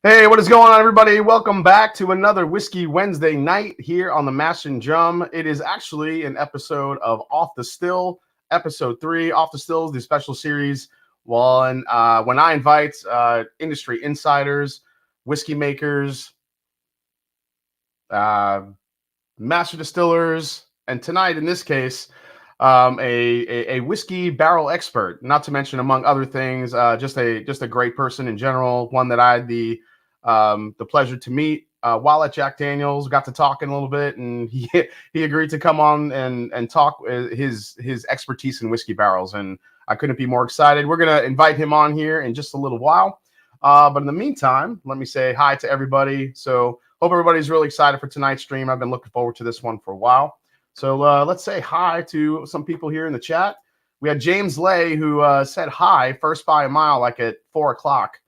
Hey, what is going on, everybody? Welcome back to another Whiskey Wednesday night here on the Mash and Drum. It is actually an episode of Off the Still, episode 3. Off the Still is the special series when I invite industry insiders, whiskey makers, master distillers, and tonight, in this case, a whiskey barrel expert. Not to mention, among other things, just a great person in general. One that I had the pleasure to meet while at Jack Daniel's. Got to talking a little bit, and he agreed to come on and talk his expertise in whiskey barrels. And I couldn't be more excited. We're gonna invite him on here in just a little while. But in the meantime, let me say hi to everybody. So hope everybody's really excited for tonight's stream. I've been looking forward to this one for a while. So let's say hi to some people here in the chat. We had James Lay, who said hi first by a mile, like at 4 o'clock.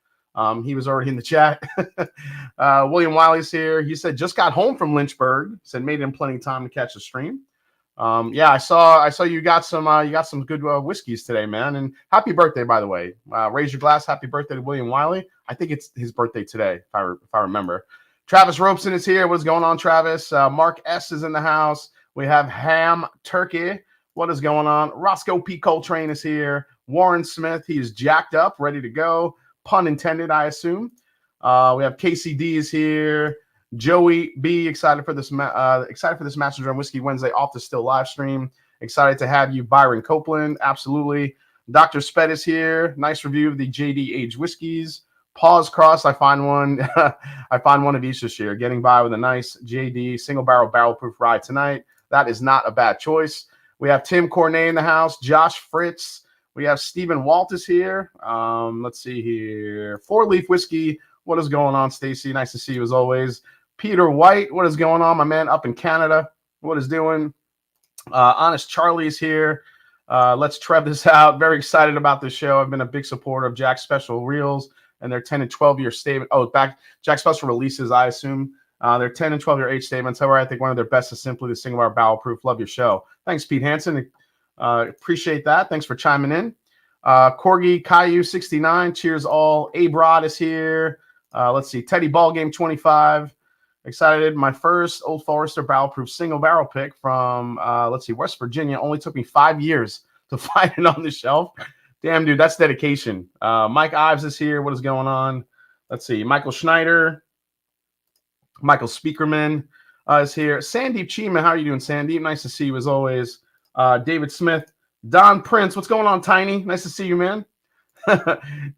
He was already in the chat. William Wiley's here. He said just got home from Lynchburg. Said made him plenty of time to catch the stream. Yeah, I saw you got some good whiskeys today, man. And happy birthday, by the way. Raise your glass. Happy birthday to William Wiley. I think it's his birthday today, if I remember. Travis Robeson is here. What's going on, Travis? Mark S is in the house. We have Ham Turkey. What is going on? Roscoe P. Coltrane is here. Warren Smith. He is jacked up, ready to go. Pun intended, I assume. We have KCD is here. Joey B. excited for this Master Drum Whiskey Wednesday Off the Still live stream. Excited to have you, Byron Copeland. Absolutely. Dr. Sped is here. Nice review of the JD Age whiskeys. Pause crossed. I find one. I find one of each this year. Getting by with a nice JD single barrel proof rye tonight. That is not a bad choice. We have Tim Cornet in the house. Josh Fritz. We have Stephen Walters here. Let's see here. Four Leaf Whiskey. What is going on, Stacy? Nice to see you as always. Peter White. What is going on, my man up in Canada? What is doing? Honest Charlie's here. Let's trev this out. Very excited about this show. I've been a big supporter of Jack's Special Reels and their 10 and 12-year statement. Oh, back Jack's Special releases, I assume. Their 10 and 12-year age statements. However, I think one of their best is simply the single barrel proof. Love your show. Thanks, Pete Hansen. Appreciate that. Thanks for chiming in. Corgi Caillou 69. Cheers all. Abrod is here. Let's see. Teddy Ballgame 25. Excited. My first Old Forester barrel proof single barrel pick from let's see, West Virginia. Only took me 5 years to find it on the shelf. Damn, dude, that's dedication. Mike Ives is here. What is going on? Let's see. Michael Schneider. Michael Speakerman is here. Sandeep Chima. How are you doing, Sandeep? Nice to see you as always. David Smith. Don Prince. What's going on, Tiny? Nice to see you, man.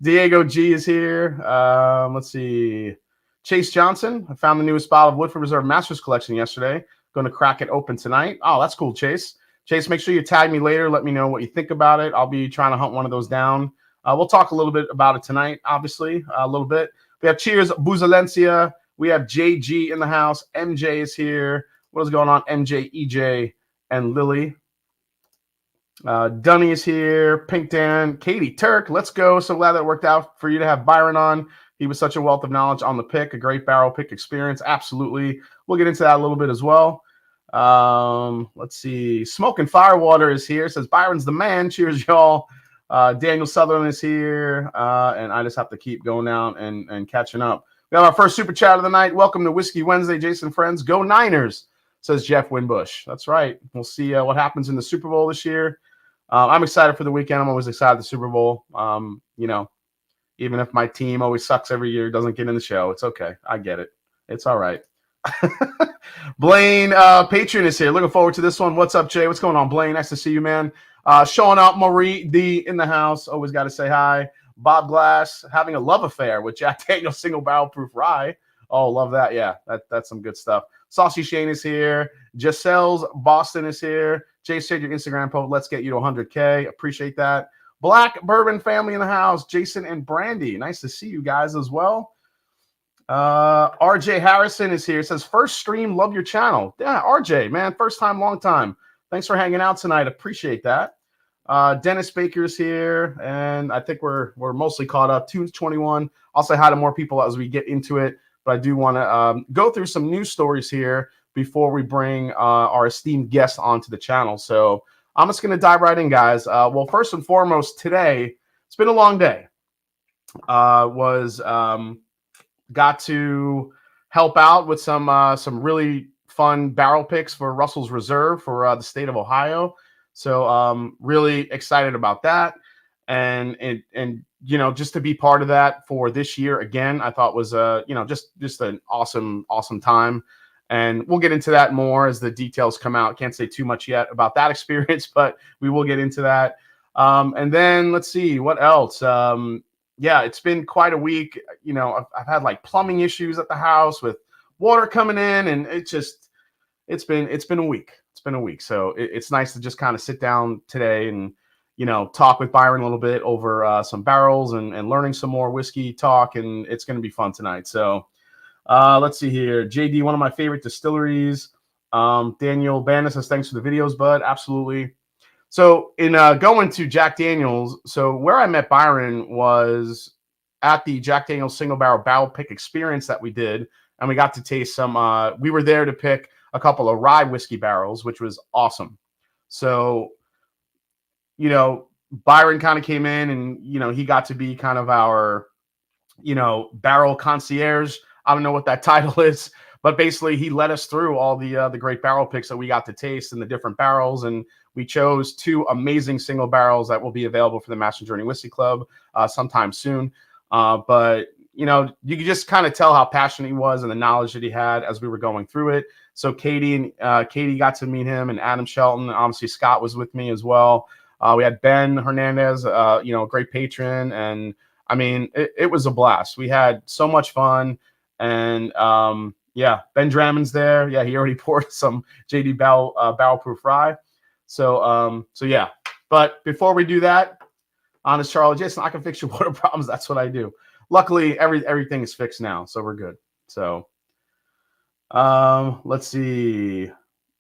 Diego G is here. Let's see. Chase Johnson. I found the newest bottle of Woodford Reserve Masters Collection yesterday. Going to crack it open tonight. Oh, that's cool, Chase. Chase, make sure you tag me later. Let me know what you think about it. I'll be trying to hunt one of those down. We'll talk a little bit about it tonight, obviously, a little bit. We have Cheers, Buzalencia. We have JG in the house. MJ is here. What is going on? MJ, EJ, and Lily. Dunny is here. Pink Dan, Katie Turk. Let's go. So glad that worked out for you to have Byron on. He was such a wealth of knowledge on the pick. A great barrel pick experience. Absolutely. We'll get into that a little bit as well. Let's see. Smoke and Firewater is here. Says Byron's the man. Cheers, y'all. Daniel Sutherland is here. And I just have to keep going down and catching up. We have our first super chat of the night. Welcome to Whiskey Wednesday, Jason Friends. Go Niners, says Jeff Winbush. That's right. We'll see what happens in the Super Bowl this year. I'm excited for the weekend. I'm always excited for the Super Bowl. You know, even if my team always sucks every year, doesn't get in the show, it's okay. I get it. It's all right. Blaine Patron is here. Looking forward to this one. What's up, Jay? What's going on, Blaine? Nice to see you, man. Showing up, Marie D in the house. Always got to say hi. Bob Glass having a love affair with Jack Daniel single barrel proof rye. Oh, love that. Yeah, that's some good stuff. Saucy Shane is here. Giselle's Boston is here. Jay said your Instagram post. Let's get you to 100K. Appreciate that. Black Bourbon family in the house. Jason and Brandy. Nice to see you guys as well. RJ Harrison is here. Says first stream. Love your channel. Yeah, RJ, man, first time, long time. Thanks for hanging out tonight. Appreciate that. Dennis Baker is here, and I think we're mostly caught up. 221. I'll say hi to more people as we get into it, but I do want to go through some news stories here before we bring our esteemed guest onto the channel. So I'm just going to dive right in, guys. Well, first and foremost, today, it's been a long day. Was got to help out with some really fun barrel picks for Russell's Reserve for the state of Ohio. So really excited about that, and you know, just to be part of that for this year again, I thought was you know, just an awesome time. And we'll get into that more as the details come out. Can't say too much yet about that experience, but we will get into that. And then let's see what else. Yeah, it's been quite a week. You know, I've had like plumbing issues at the house with water coming in, and it's been a week. It's been a week. So it's nice to just kind of sit down today and, you know, talk with Byron a little bit over some barrels and learning some more whiskey talk, and it's going to be fun tonight. So let's see here. JD, one of my favorite distilleries. Daniel Banner says, thanks for the videos, bud. Absolutely. So in going to Jack Daniel's, so where I met Byron was at the Jack Daniel's single barrel pick experience that we did, and we got to taste some. We were there to pick a couple of rye whiskey barrels, which was awesome. So, you know, Byron kind of came in, and you know, he got to be kind of our, you know, barrel concierge. I don't know what that title is, but basically he led us through all the great barrel picks that we got to taste in the different barrels, and we chose 2 amazing single barrels that will be available for the Master Journey Whiskey Club sometime soon. But you know, you could just kind of tell how passionate he was and the knowledge that he had as we were going through it. So Katie got to meet him, and Adam Shelton. Obviously, Scott was with me as well. We had Ben Hernandez, you know, great patron, and I mean, it was a blast. We had so much fun, and yeah, Ben Dramon's there. Yeah, he already poured some JD barrel proof rye. So yeah. But before we do that, honest Charlie, Jason, I can fix your water problems. That's what I do. Luckily, everything is fixed now, so we're good. So let's see.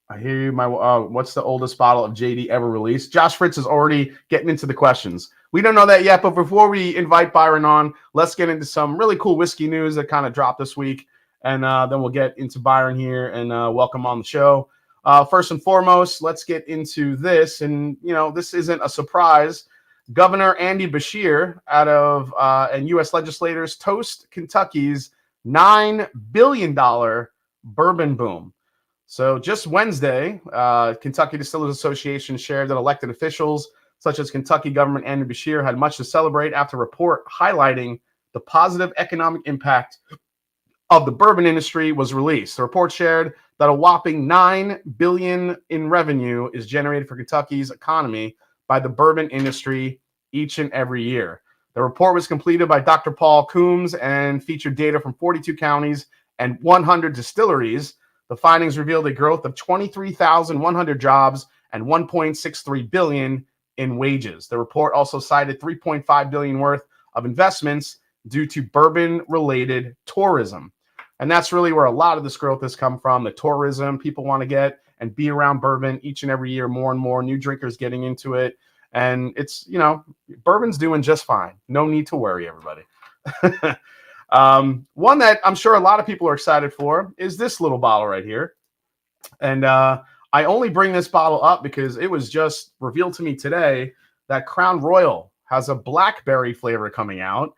I hear you. What's the oldest bottle of JD ever released? Josh Fritz is already getting into the questions. We don't know that yet, but before we invite Byron on, let's get into some really cool whiskey news that kind of dropped this week, and then we'll get into Byron here and welcome on the show. First and foremost, let's get into this, and you know, this isn't a surprise. Governor Andy Beshear out of and U.S. legislators toast Kentucky's $9 billion bourbon boom. So just Wednesday, Kentucky Distillers Association shared that elected officials such as Kentucky Governor Andy Beshear had much to celebrate after a report highlighting the positive economic impact of the bourbon industry was released. The report shared that a whopping $9 billion in revenue is generated for Kentucky's economy by the bourbon industry each and every year. The report was completed by Dr. Paul Coombs and featured data from 42 counties and 100 distilleries. The findings revealed a growth of 23,100 jobs and $1.63 billion in wages. The report also cited $3.5 billion worth of investments due to bourbon-related tourism. And that's really where a lot of this growth has come from, the tourism. People want to get and be around bourbon each and every year, more and more new drinkers getting into it. And it's, you know, bourbon's doing just fine. No need to worry, everybody. One that I'm sure a lot of people are excited for is this little bottle right here. And I only bring this bottle up because it was just revealed to me today that Crown Royal has a blackberry flavor coming out.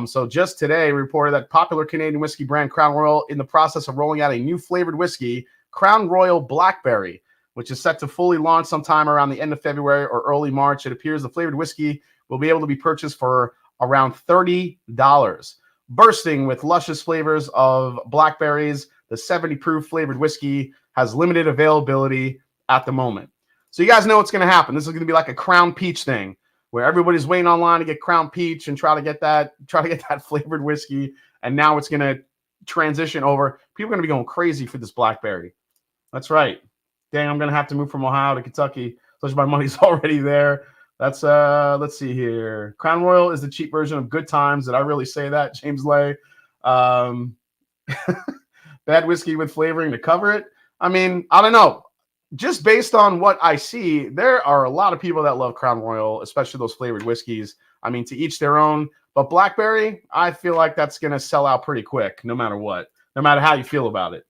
So just today, we reported that popular Canadian whiskey brand Crown Royal in the process of rolling out a new flavored whiskey, Crown Royal Blackberry, which is set to fully launch sometime around the end of February or early March. It appears the flavored whiskey will be able to be purchased for around $30. Bursting with luscious flavors of blackberries, the 70-proof flavored whiskey has limited availability at the moment. So you guys know what's going to happen. This is going to be like a Crown Peach thing, where everybody's waiting online to get Crown Peach and try to get that flavored whiskey. And now it's going to transition over. People are going to be going crazy for this blackberry. That's right. Dang, I'm going to have to move from Ohio to Kentucky. So my money's already there. That's, let's see here. Crown Royal is the cheap version of Good Times. Did I really say that, James Lay? Bad whiskey with flavoring to cover it. I mean, I don't know. Just based on what I see, there are a lot of people that love Crown Royal, especially those flavored whiskeys. I mean, to each their own. But blackberry, I feel like that's going to sell out pretty quick, no matter what, no matter how you feel about it.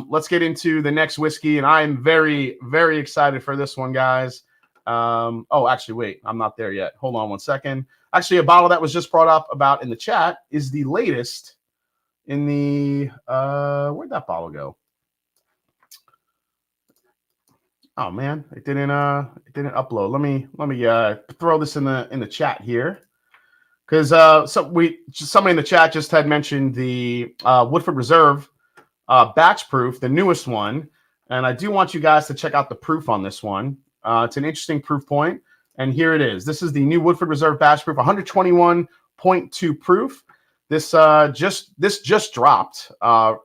Let's get into the next whiskey, and I am very, very excited for this one, guys. Oh, actually, wait, I'm not there yet. Hold on one second. Actually, a bottle that was just brought up about in the chat is the latest in the where'd that bottle go? Oh man, it didn't upload. Let me throw this in the chat here, because somebody in the chat just had mentioned the Woodford Reserve batch proof, the newest one, and I do want you guys to check out the proof on this one. It's an interesting proof point, and here it is. This is the new Woodford Reserve batch proof, 121.2 proof. This just dropped.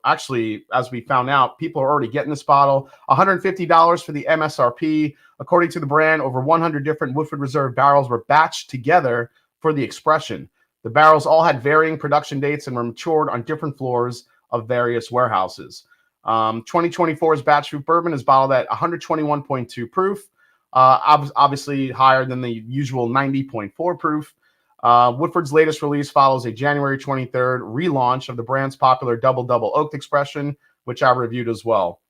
Actually, as we found out, people are already getting this bottle. $150 for the MSRP. According to the brand, over 100 different Woodford Reserve barrels were batched together for the expression. The barrels all had varying production dates and were matured on different floors of various warehouses. 2024's batch proof bourbon is bottled at 121.2 proof, obviously higher than the usual 90.4 proof. Woodford's latest release follows a January 23rd relaunch of the brand's popular Double Double Oaked expression, which I reviewed as well.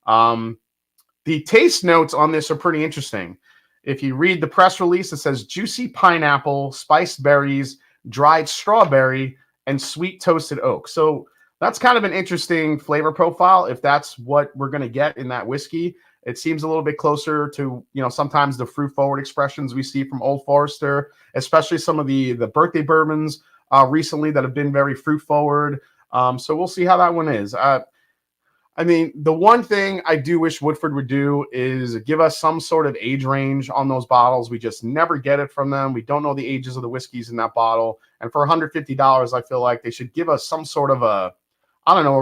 The taste notes on this are pretty interesting. If you read the press release, it says juicy pineapple, spiced berries, dried strawberry, and sweet toasted oak. So that's kind of an interesting flavor profile if that's what we're going to get in that whiskey. It seems a little bit closer to, sometimes the fruit forward expressions we see from Old Forester, especially some of the birthday bourbons recently that have been very fruit forward. So we'll see how that one is. I mean, the one thing I do wish Woodford would do is give us some sort of age range on those bottles. We just never get it from them. We don't know the ages of the whiskeys in that bottle. And for $150, I feel like they should give us some sort of a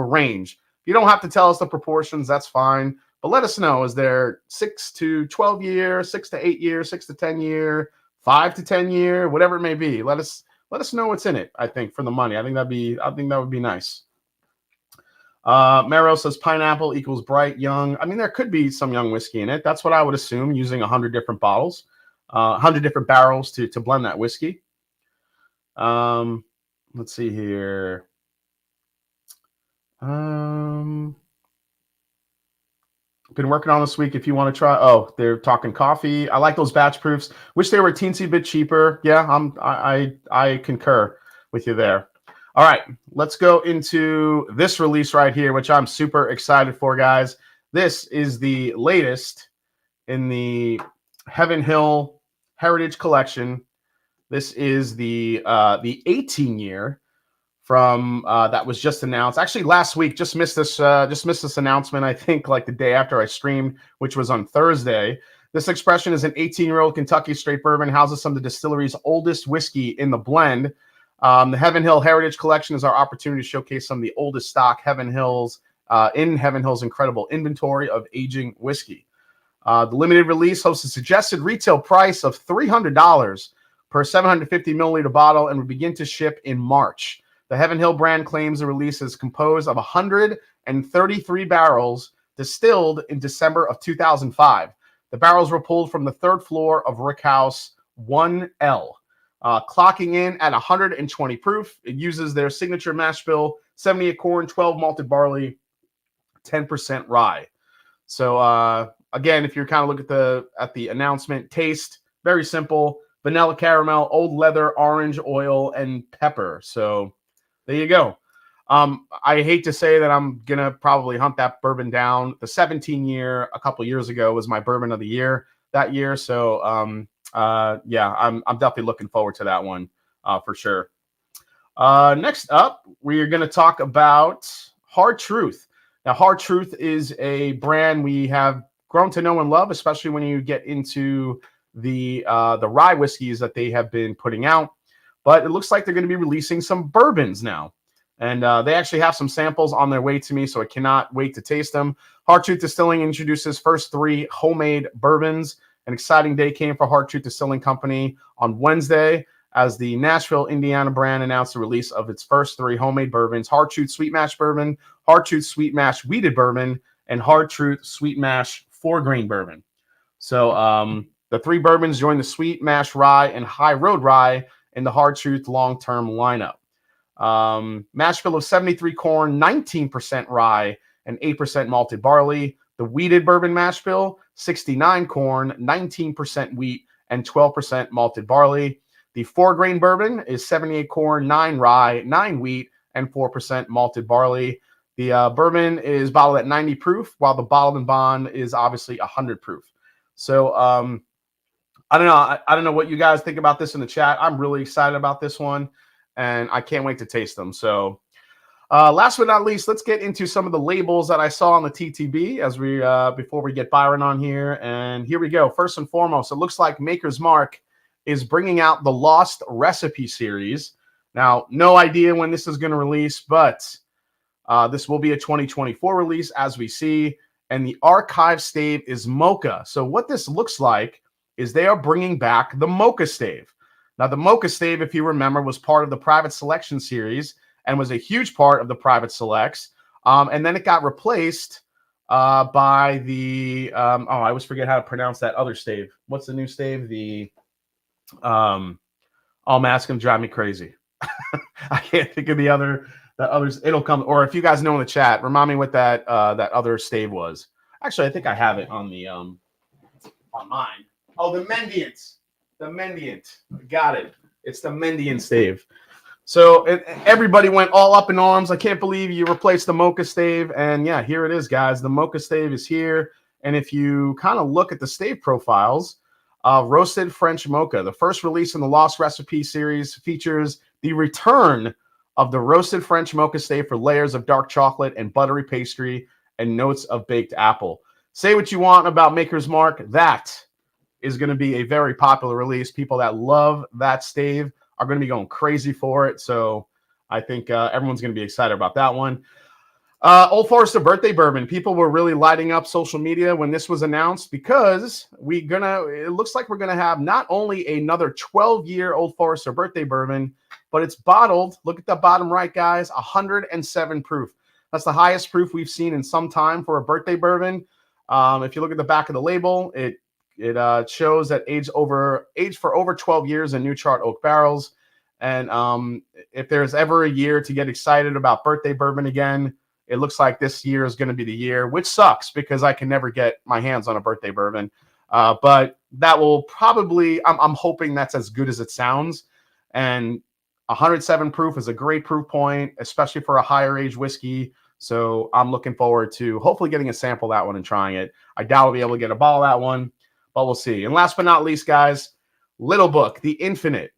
range. If you don't have to tell us the proportions, that's fine. But let us know, is there 6 to 12 year, 6 to 8 year, 6 to 10 year, 5 to 10 year, whatever it may be. Let us know what's in it, I think, for the money. I think that would be nice. Mero says pineapple equals bright, young. I mean, there could be some young whiskey in it. That's what I would assume, using 100 different bottles, 100 different barrels to blend that whiskey. Let's see here. Been working on this week. If you want to try, they're talking coffee. I like those batch proofs. Wish they were a teensy bit cheaper. Yeah, I concur with you there. All right, let's go into this release right here, which I'm super excited for, guys. This is the latest in the Heaven Hill Heritage Collection. This is the 18 year from that was just announced. Actually, last week, just missed this announcement. I think like the day after I streamed, which was on Thursday. This expression is an 18-year-old Kentucky straight bourbon, houses some of the distillery's oldest whiskey in the blend. The Heaven Hill Heritage Collection is our opportunity to showcase some of the oldest stock Heaven Hill's incredible inventory of aging whiskey. The limited release hosts a suggested retail price of $300 per 750 milliliter bottle and will begin to ship in March. The Heaven Hill brand claims the release is composed of 133 barrels distilled in December of 2005. The barrels were pulled from the third floor of Rickhouse 1L, clocking in at 120 proof. It uses their signature mash bill, 78 corn, 12 malted barley, 10% rye. So again, if you're kind of looking at the announcement, taste very simple: vanilla caramel, old leather, orange oil, and pepper. So there you go. I hate to say that I'm going to probably hunt that bourbon down. The 17 year a couple years ago was my bourbon of the year that year. So, yeah, I'm definitely looking forward to that one for sure. Next up, we're going to talk about Hard Truth. Now, Hard Truth is a brand we have grown to know and love, especially when you get into the rye whiskeys that they have been putting out. But it looks like they're going to be releasing some bourbons now. And they actually have some samples on their way to me, so I cannot wait to taste them. Hard Truth Distilling introduces first 3 homemade bourbons. An exciting day came for Hard Truth Distilling Company on Wednesday as the Nashville, Indiana brand announced the release of its first 3 homemade bourbons: Hard Truth Sweet Mash Bourbon, Hard Truth Sweet Mash Wheated Bourbon, and Hard Truth Sweet Mash 4-Grain Bourbon. So the 3 bourbons join the Sweet Mash Rye and High Road Rye in the Hard Truth long-term lineup. Mash bill of 73 corn, 19% rye, and 8% malted barley. The wheated bourbon mash bill, 69 corn, 19% wheat, and 12% malted barley. The 4-Grain bourbon is 78 corn, 9 rye, 9 wheat, and 4% malted barley. The bourbon is bottled at 90 proof, while the bottled and bond is obviously 100 proof. So I don't know. I don't know what you guys think about this in the chat. I'm really excited about this one, and I can't wait to taste them. So last but not least, let's get into some of the labels that I saw on the TTB as we before we get Byron on here. And here we go. First and foremost, it looks like Maker's Mark is bringing out the Lost Recipe series. Now, no idea when this is going to release, but this will be a 2024 release, as we see. And the archive stave is Mocha. So what this looks like is they are bringing back the Mocha stave. Now, the Mocha stave, if you remember, was part of the Private Selection series and was a huge part of the Private Selects. And then it got replaced by the, I always forget how to pronounce that other stave. What's the new stave? The, I'm asking, drive me crazy. I can't think of the others. It'll come, or if you guys know in the chat, remind me what that that other stave was. Actually, I think I have it on the on mine. Oh, the Mendiant. The Mendiant. Got it. It's the Mendiant stave. So everybody went all up in arms. I can't believe you replaced the Mocha stave. And yeah, here it is, guys. The Mocha stave is here. And if you kind of look at the stave profiles, Roasted French Mocha, the first release in the Lost Recipe series, features the return of the Roasted French Mocha stave for layers of dark chocolate and buttery pastry and notes of baked apple. Say what you want about Maker's Mark. That is going to be a very popular release. People that love that stave are going to be going crazy for it. So I think everyone's going to be excited about that one. Old Forester birthday bourbon. People were really lighting up social media when this was announced because it looks like we're going to have not only another 12-year Old Forester birthday bourbon, but it's bottled. Look at the bottom right, guys, 107 proof. That's the highest proof we've seen in some time for a birthday bourbon. If you look at the back of the label, it shows that aged for over 12 years in new charred oak barrels. And if there's ever a year to get excited about birthday bourbon again, it looks like this year is going to be the year, which sucks because I can never get my hands on a birthday bourbon. But that will probably, I'm hoping that's as good as it sounds. And 107 proof is a great proof point, especially for a higher age whiskey. So I'm looking forward to hopefully getting a sample of that one and trying it. I doubt I'll be able to get a bottle of that one, but we'll see. And last but not least, guys, Little Book, The Infinite.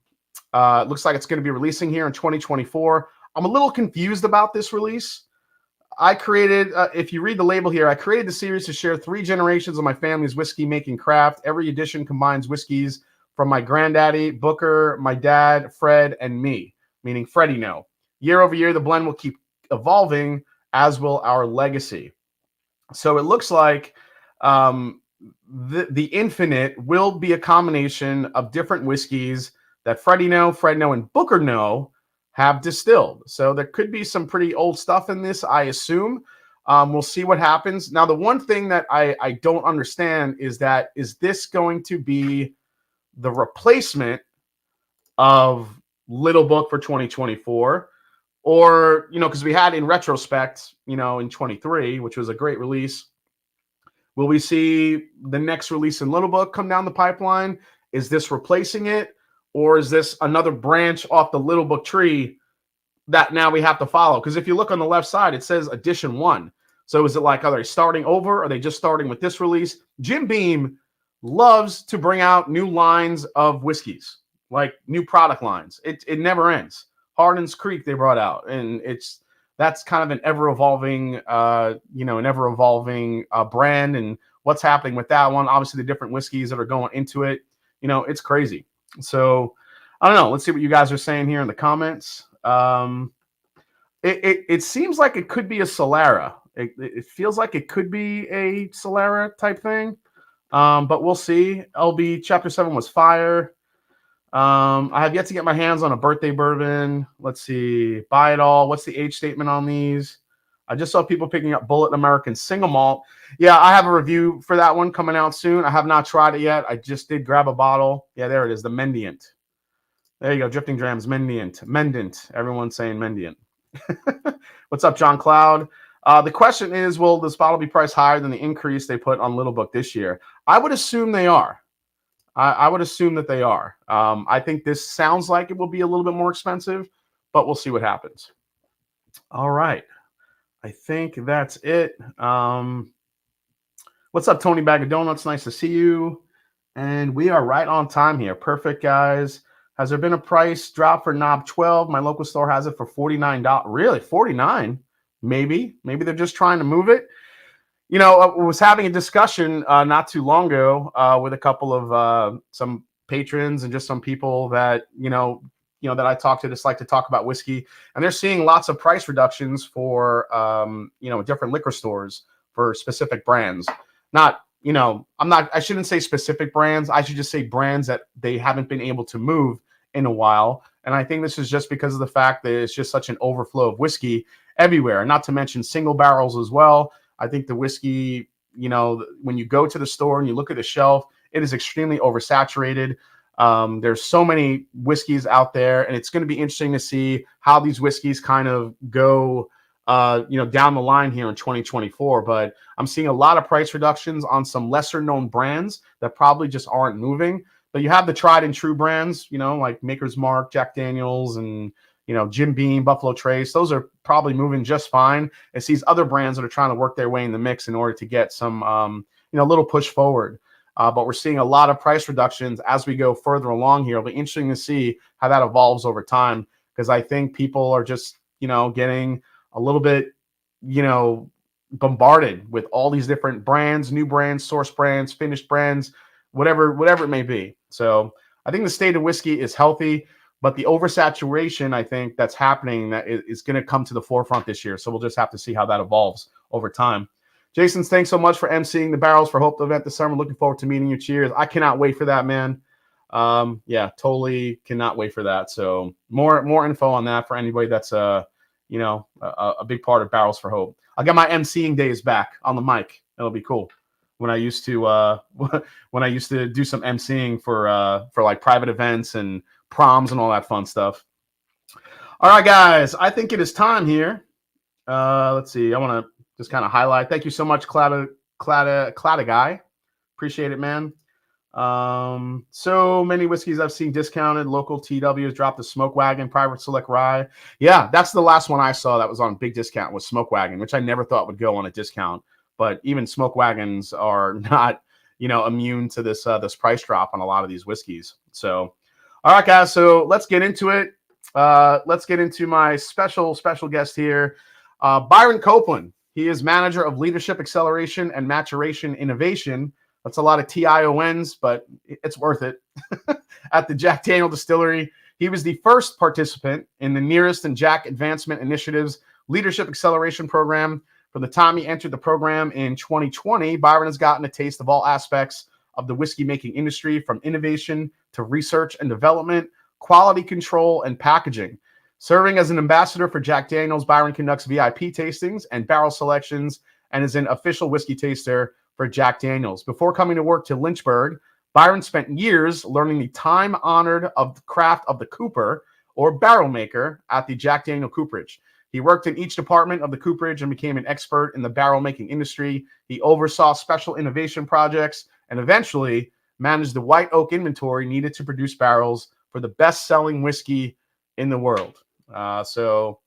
It looks like it's going to be releasing here in 2024. I'm a little confused about this release. I created, if you read the label here, I created the series to share 3 generations of my family's whiskey making craft. Every edition combines whiskeys from my granddaddy, Booker, my dad, Fred, and me, meaning Freddie No. Year over year, the blend will keep evolving, as will our legacy. So it looks like the Infinite will be a combination of different whiskeys that Freddie No, Fred No, and Booker No have distilled. So there could be some pretty old stuff in this, I assume. We'll see what happens. Now, the one thing that I don't understand is this going to be the replacement of Little Book for 2024? Or, because we had in retrospect, in 23, which was a great release. Will we see the next release in Little Book come down the pipeline? Is this replacing it? Or is this another branch off the Little Book tree that now we have to follow? Because if you look on the left side, it says Edition 1. So is it like, are they starting over? Are they just starting with this release? Jim Beam loves to bring out new lines of whiskeys, like new product lines. It never ends. Hardin's Creek they brought out, and that's kind of an ever-evolving, brand, and what's happening with that one. Obviously, the different whiskeys that are going into it, it's crazy. So I don't know. Let's see what you guys are saying here in the comments. It seems like it could be a Solera. It feels like it could be a Solera type thing, but we'll see. LB Chapter 7 was fire. I have yet to get my hands on a birthday bourbon. Let's see. Buy it all. What's the age statement on these? I just saw people picking up Bullet American Single Malt. Yeah, I have a review for that one coming out soon. I have not tried it yet. I just did grab a bottle. Yeah, there it is. The Mendiant. There you go. Drifting Drams. Mendant. Everyone's saying Mendiant. What's up, John Cloud? The question is, will this bottle be priced higher than the increase they put on Little Book this year? I would assume they are. I would assume that they are. I think this sounds like it will be a little bit more expensive, but we'll see what happens. All right. I think that's it. What's up, Tony Bag of Donuts? Nice to see you. And we are right on time here. Perfect, guys. Has there been a price drop for knob 12? My local store has it for $49. Really? 49? Maybe. Maybe they're just trying to move it. You know, I was having a discussion not too long ago with a couple of some patrons and just some people that that I talk to just like to talk about whiskey, and they're seeing lots of price reductions for different liquor stores for specific brands. Not I shouldn't say specific brands. I should just say brands that they haven't been able to move in a while. And I think this is just because of the fact that it's just such an overflow of whiskey everywhere. Not to mention single barrels as well. I think the whiskey, when you go to the store and you look at the shelf, it is extremely oversaturated. There's so many whiskeys out there, and it's going to be interesting to see how these whiskeys kind of go, down the line here in 2024. But I'm seeing a lot of price reductions on some lesser known brands that probably just aren't moving. But you have the tried and true brands, like Maker's Mark, Jack Daniels, and Jim Beam, Buffalo Trace. Those are probably moving just fine. It's these other brands that are trying to work their way in the mix in order to get some, little push forward. But we're seeing a lot of price reductions as we go further along here. It'll be interesting to see how that evolves over time, because I think people are just, getting a little bit, bombarded with all these different brands, new brands, source brands, finished brands, whatever it may be. So I think the state of whiskey is healthy. But the oversaturation, I think, that's happening that is going to come to the forefront this year. So we'll just have to see how that evolves over time. Jason, thanks so much for emceeing the Barrels for Hope event this summer. Looking forward to meeting you. Cheers. I cannot wait for that, man. Yeah, totally cannot wait for that. So more info on that for anybody that's a big part of Barrels for Hope. I'll get my emceeing days back on the mic. It'll be cool. When I used to do some emceeing for like private events and proms and all that fun stuff. All right, guys, I think it is time here. Let's see. I want to just kind of highlight. Thank you so much, Clada Guy. Appreciate it, man. So many whiskeys I've seen discounted. Local TWs dropped the Smoke Wagon Private Select Rye. Yeah, that's the last one I saw that was on big discount was Smoke Wagon, which I never thought would go on a discount. But even Smoke Wagons are not, immune to this price drop on a lot of these whiskeys. So, all right, guys. So let's get into it. Let's get into my special guest here, Byron Copeland. He is manager of leadership acceleration and maturation innovation. That's a lot of TIONs, but it's worth it. At the Jack Daniel Distillery, he was the first participant in the Nearest and Jack Advancement Initiative's Leadership Acceleration Program. From the time he entered the program in 2020, Byron has gotten a taste of all aspects of the whiskey making industry, from innovation to research and development, quality control, and packaging. Serving as an ambassador for Jack Daniels, Byron conducts VIP tastings and barrel selections and is an official whiskey taster for Jack Daniels. Before coming to work to Lynchburg, Byron spent years learning the time-honored of the craft of the cooper or barrel maker at the Jack Daniel Cooperage. He worked in each department of the cooperage and became an expert in the barrel making industry. He oversaw special innovation projects and eventually managed the white oak inventory needed to produce barrels for the best-selling whiskey in the world. So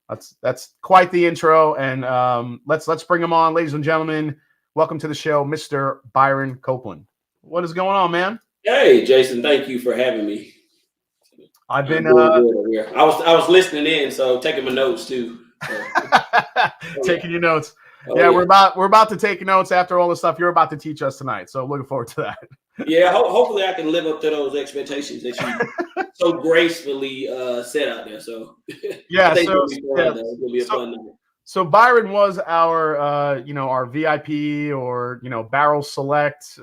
that's quite the intro, and let's bring him on, ladies and gentlemen. Welcome to the show, Mr. Byron Copeland. What is going on, man? Hey, Jason, thank you for having me. I've been I was listening in, so taking my notes too. Taking your notes. Yeah, we're about to take notes after all the stuff you're about to teach us tonight. So looking forward to that. Yeah, hopefully I can live up to those expectations that you so gracefully set out there. So yeah, it'll be a fun night. So Byron was our our VIP or barrel select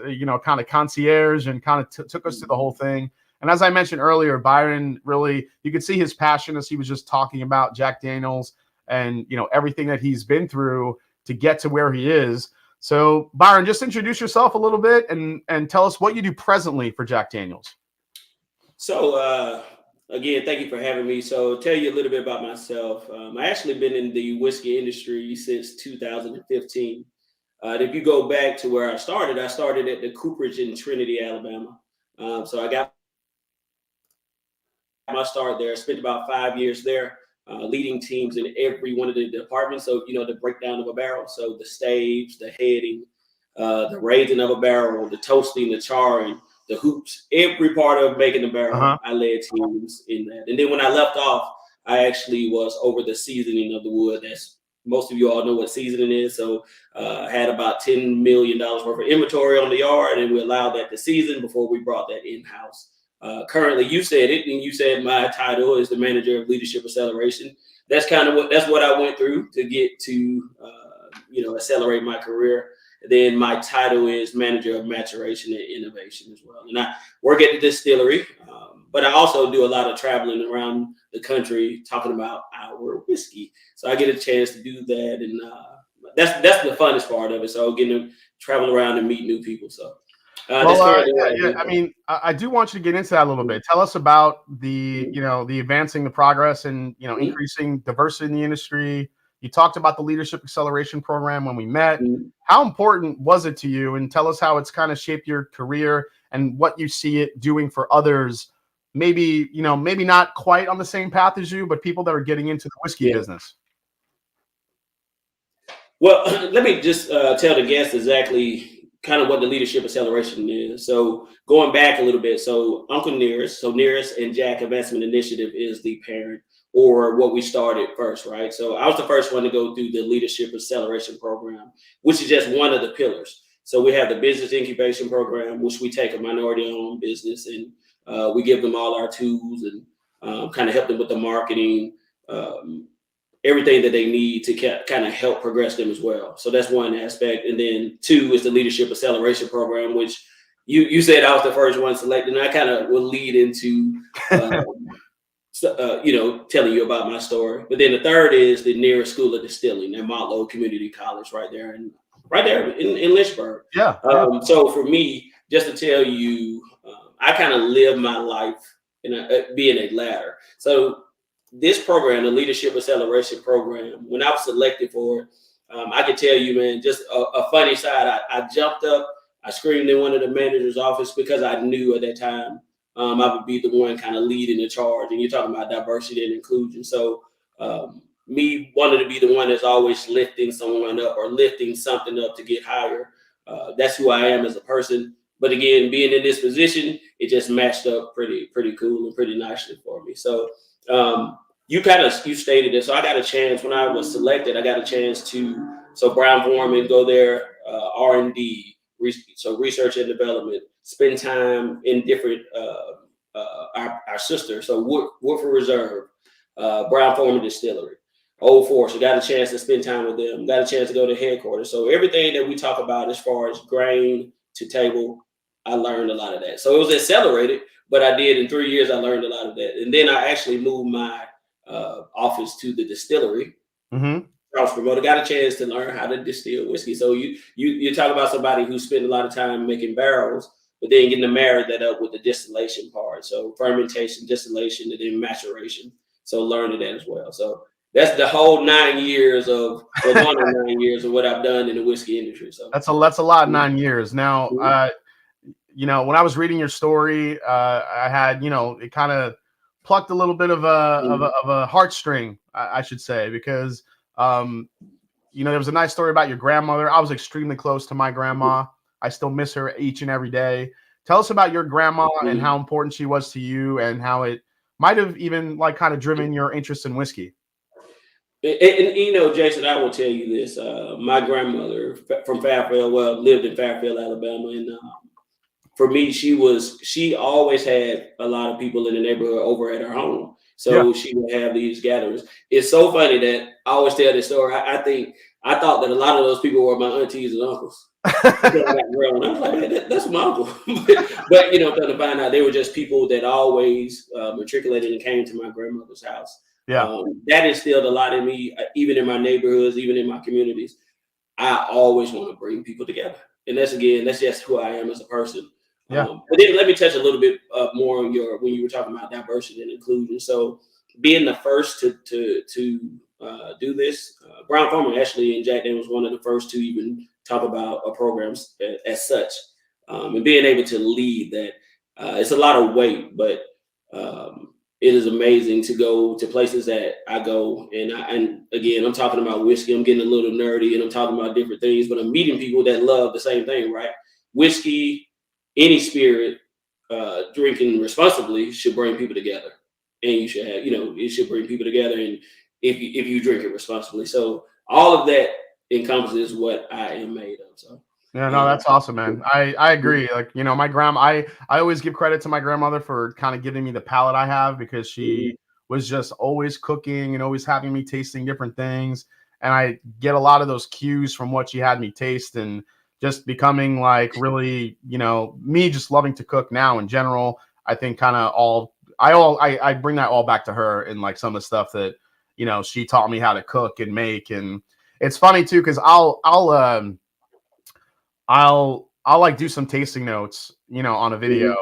kind of concierge, and kind of took us through the whole thing. And as I mentioned earlier, Byron really, you could see his passion as he was just talking about Jack Daniels and everything that he's been through to get to where he is. So Byron, just introduce yourself a little bit and tell us what you do presently for Jack Daniels. So again, thank you for having me. So tell you a little bit about myself. I actually been in the whiskey industry since 2015. If you go back to where I started at the Cooperage in Trinity, Alabama. So I got my start there. I spent about 5 years there. leading teams in every one of the departments. So, the breakdown of a barrel. So the staves, the heading, the raising of a barrel, the toasting, the charring, the hoops, every part of making a barrel, I led teams in that. And then when I left off, I actually was over the seasoning of the wood. That's most of you all know what seasoning is. So I had about $10 million worth of inventory on the yard, and we allowed that to season before we brought that in-house. Currently, you said it, and you said my title is the manager of leadership acceleration. That's what I went through to get to, accelerate my career. Then my title is manager of maturation and innovation as well. And I work at the distillery, but I also do a lot of traveling around the country talking about our whiskey. So I get a chance to do that, and that's the funnest part of it. So getting to travel around and meet new people. So. I do want you to get into that a little bit. Tell us about the advancing the progress and, increasing diversity in the industry. You talked about the leadership acceleration program when we met. How important was it to you? And tell us how it's kind of shaped your career and what you see it doing for others. Maybe not quite on the same path as you, but people that are getting into the whiskey business. Well, let me just tell the guests exactly kind of what the leadership acceleration is. So going back a little bit, so Uncle Nearest, Nearest and Jack Investment Initiative is the parent, or what we started first, right? So I was the first one to go through the leadership acceleration program, which is just one of the pillars. So we have the business incubation program, which we take a minority-owned business and we give them all our tools and kind of help them with the marketing, everything that they need to kind of help progress them as well. So that's one aspect. And then two is the leadership acceleration program, which you said I was the first one selected, and I kind of will lead into, telling you about my story. But then the third is the Nearest School of Distilling at Montlow Community College right there in Lynchburg. Yeah. So for me, just to tell you, I kind of live my life being a ladder. So this program, the Leadership Acceleration Program, when I was selected for it, I can tell you, man, just a funny side. I jumped up, I screamed in one of the manager's office because I knew at that time I would be the one kind of leading the charge. And you're talking about diversity and inclusion. So me wanted to be the one that's always lifting someone up or lifting something up to get higher. That's who I am as a person. But again, being in this position, it just matched up pretty cool and pretty nicely for me. So you stated it. So I got a chance when I was selected. I got a chance to Brown-Forman, go there, R&D, so research and development, spend time in different our sisters. So Woodford Reserve, Brown-Forman Distillery, Old Forester. Got a chance to spend time with them. Got a chance to go to headquarters. So everything that we talk about as far as grain to table, I learned a lot of that. So it was accelerated, but I did in 3 years. I learned a lot of that, and then I actually moved my office to the distillery. I was promoted, got a chance to learn how to distill whiskey. So you talk about somebody who spent a lot of time making barrels, but then getting to marry that up with the distillation part. So fermentation, distillation, and then maturation. So learning that as well. So that's the whole 9 years of what I've done in the whiskey industry. So that's a lot. 9 years now. When I was reading your story, I had, it kind of plucked a little bit of a heartstring, I should say, because, there was a nice story about your grandmother. I was extremely close to my grandma. I still miss her each and every day. Tell us about your grandma and how important she was to you and how it might have even kind of driven your interest in whiskey. And Jason, I will tell you this. My grandmother from Fairfield, lived in Fairfield, Alabama. And for me, she always had a lot of people in the neighborhood over at her home. So she would have these gatherings. It's so funny that I always tell this story. I thought that a lot of those people were my aunties and uncles. I was like, hey, that's my uncle. but to find out they were just people that always matriculated and came to my grandmother's house. That instilled a lot in me, even in my neighborhoods, even in my communities. I always want to bring people together. And that's just who I am as a person. But then let me touch a little bit more on when you were talking about diversity and inclusion. So being the first to do this, Brown-Forman actually and Jack Daniel was one of the first to even talk about a program as such, and being able to lead that. It's a lot of weight, but it is amazing to go to places that I go, and again, I'm talking about whiskey. I'm getting a little nerdy, and I'm talking about different things, but I'm meeting people that love the same thing, right? Whiskey, any spirit, drinking responsibly should bring people together, and you should have, it should bring people together, and if you drink it responsibly, so all of that encompasses what I am made of. So. Yeah, no, that's awesome, man. I agree. Like, my grandma, I always give credit to my grandmother for kind of giving me the palate I have, because she was just always cooking and always having me tasting different things. And I get a lot of those cues from what she had me taste, and just becoming like really, me just loving to cook now in general. I think kind of I bring that all back to her, and like some of the stuff that, she taught me how to cook and make. And it's funny too, because I'll like do some tasting notes, on a video,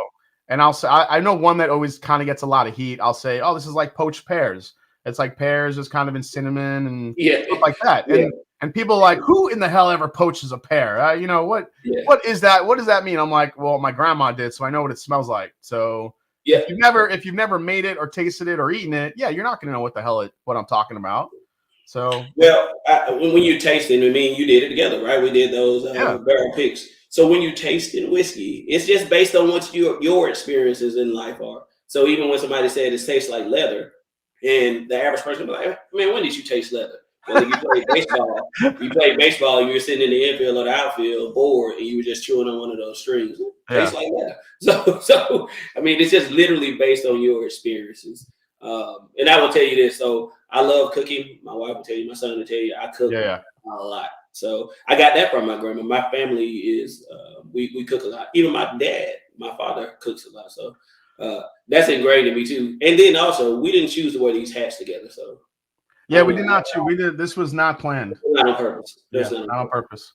and I'll say, I know one that always kind of gets a lot of heat. I'll say, oh, this is like poached pears. It's like pears just kind of in cinnamon and stuff like that. And people are like, who in the hell ever poaches a pear? What is that? What does that mean? I'm like, well, my grandma did, so I know what it smells like. So if you've never made it or tasted it or eaten it, you're not going to know what the hell what I'm talking about. So, well, when you tasting, I mean, you did it together, right? We did those barrel picks. So when you tasting whiskey, it's just based on what your experiences in life are. So even when somebody said it tastes like leather, and the average person will be like, man, when did you taste leather? Well, if you played baseball, you were sitting in the infield or the outfield bored, and you were just chewing on one of those strings. Tastes like leather. So I mean, it's just literally based on your experiences. And I will tell you this. So I love cooking. My wife will tell you, my son will tell you, I cook a lot. So I got that from my grandma. My family is, we cook a lot. Even my dad, my father cooks a lot. So that's ingrained in me too. And then also, we didn't choose to wear these hats together. So we did not choose. This was not planned. Not on purpose. Not on purpose.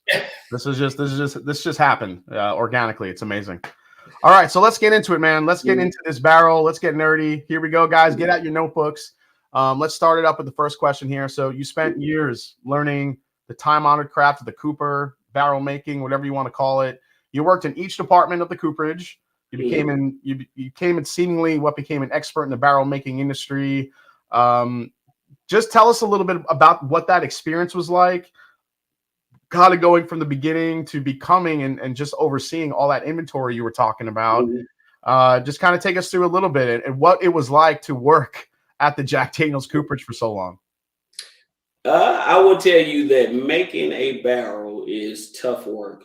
This just happened organically. It's amazing. All right, so let's get into it, man. Let's get into this barrel. Let's get nerdy. Here we go, guys. Get out your notebooks. Let's start it up with the first question here. So you spent years learning the time-honored craft of the cooper, barrel making, whatever you want to call it. You worked in each department of the cooperage. You became seemingly what became an expert in the barrel making industry. Just tell us a little bit about what that experience was like. Kind of going from the beginning to becoming and just overseeing all that inventory you were talking about. Just kind of take us through a little bit and what it was like to work at the Jack Daniel's Cooperage for so long. I will tell you that making a barrel is tough work.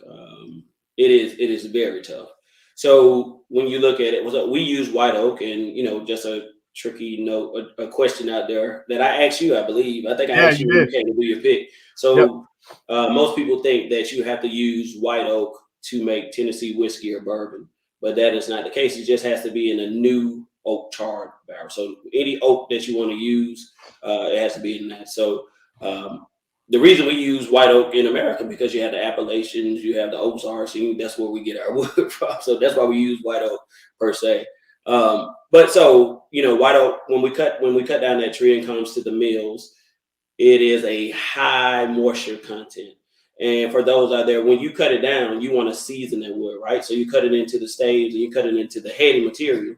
It is very tough. So when you look at it, we use white oak, and just a tricky note, a question out there that I asked you, I believe. I think I asked you when you came to do your pick. So most people think that you have to use white oak to make Tennessee whiskey or bourbon, but that is not the case. It just has to be in a new oak charred barrel. So any oak that you want to use, it has to be in that. So the reason we use white oak in America, because you have the Appalachians, you have the Ozarks, and that's where we get our wood from. So that's why we use white oak per se. But so, white oak, when we cut down that tree and comes to the mills, it is a high moisture content. And for those out there, when you cut it down, you want to season that wood, right? So you cut it into the staves and you cut it into the heady material.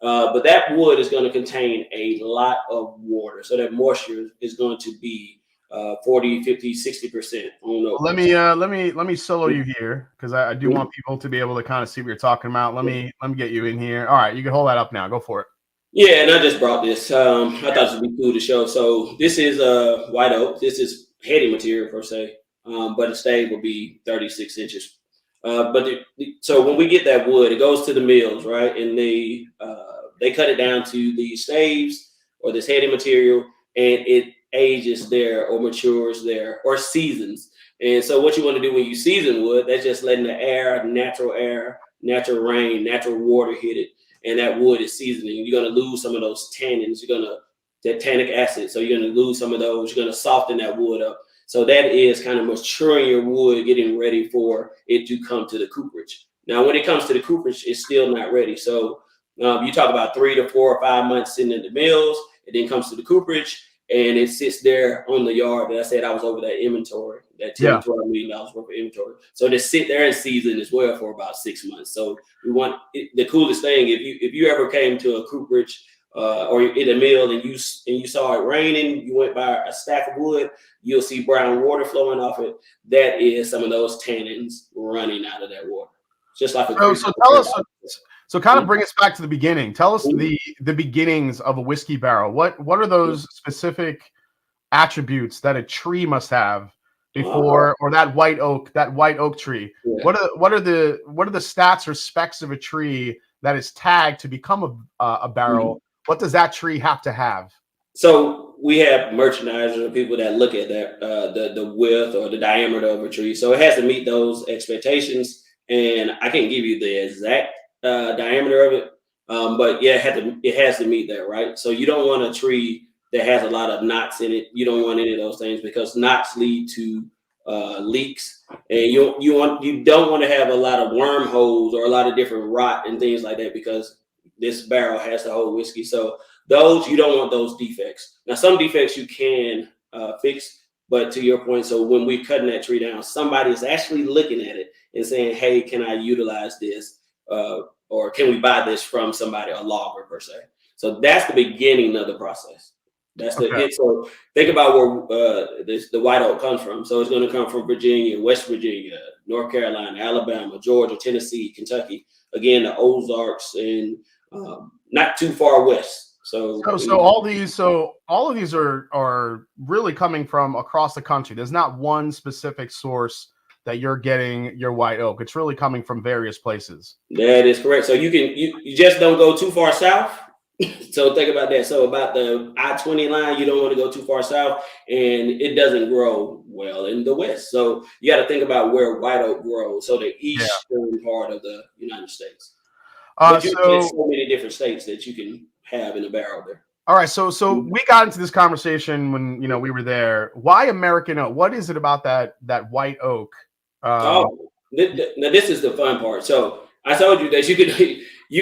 But that wood is going to contain a lot of water. So that moisture is going to be 40, 50, 60%. Let me solo you here, because I do want people to be able to kind of see what you're talking about. Let me get you in here. All right, you can hold that up now. Go for it. Yeah, and I just brought this. I thought this would be cool to show. So this is white oak. This is heady material per se, but the stave will be 36 inches. So when we get that wood, it goes to the mills, right? And they cut it down to the staves or this heady material, and it ages there or matures there or seasons. And so what you want to do when you season wood, that's just letting the air, natural rain, natural water hit it. And that wood is seasoning. You're going to lose some of those tannins. That tannic acid. So you're going to lose some of those. You're going to soften that wood up. So that is kind of maturing your wood, getting ready for it to come to the cooperage. Now, when it comes to the cooperage, it's still not ready. So you talk about 3 to 4 or 5 months sitting in the mills. It then comes to the cooperage, and it sits there on the yard. That I said I was over that inventory, that $10 to $12 million worth of inventory. So to sit there and season as well for about 6 months. So we want the coolest thing. If you ever came to a cooperage or in the mill and you saw it raining, you went by a stack of wood, you'll see brown water flowing off it. That is some of those tannins running out of that water. Just like so tell us. So kind of bring us back to the beginning. Tell us the beginnings of a whiskey barrel. What are those specific attributes that a tree must have before, or that white oak tree? Yeah. What are the stats or specs of a tree that is tagged to become a barrel? What does that tree have to have? So we have merchandisers or people that look at that the width or the diameter of a tree. So it has to meet those expectations. And I can't give you the exact diameter of it, but yeah, it has to meet that, right? So you don't want a tree that has a lot of knots in it. You don't want any of those things because knots lead to leaks, and you don't want to have a lot of wormholes or a lot of different rot and things like that because this barrel has to hold whiskey. So those, you don't want those defects. Now, some defects you can fix, but to your point, so when we're cutting that tree down, somebody is actually looking at it and saying, hey, can I utilize this? Or can we buy this from somebody, a logger per se? So that's the beginning of the process. That's so think about where the white oak comes from. So it's going to come from Virginia, West Virginia, North Carolina, Alabama, Georgia, Tennessee, Kentucky, again, the Ozarks, and not too far west. So all of these are really coming from across the country. There's not one specific source that you're getting your white oak. It's really coming from various places. That is correct. So you just don't go too far south. So think about that. So about the I-20 line, you don't want to go too far south, and it doesn't grow well in the west. So you got to think about where white oak grows. So the eastern part of the United States. But you get so many different states that you can have in a barrel there. All right, so we got into this conversation when we were there. Why American oak? What is it about that white oak? Now this is the fun part. So I told you that you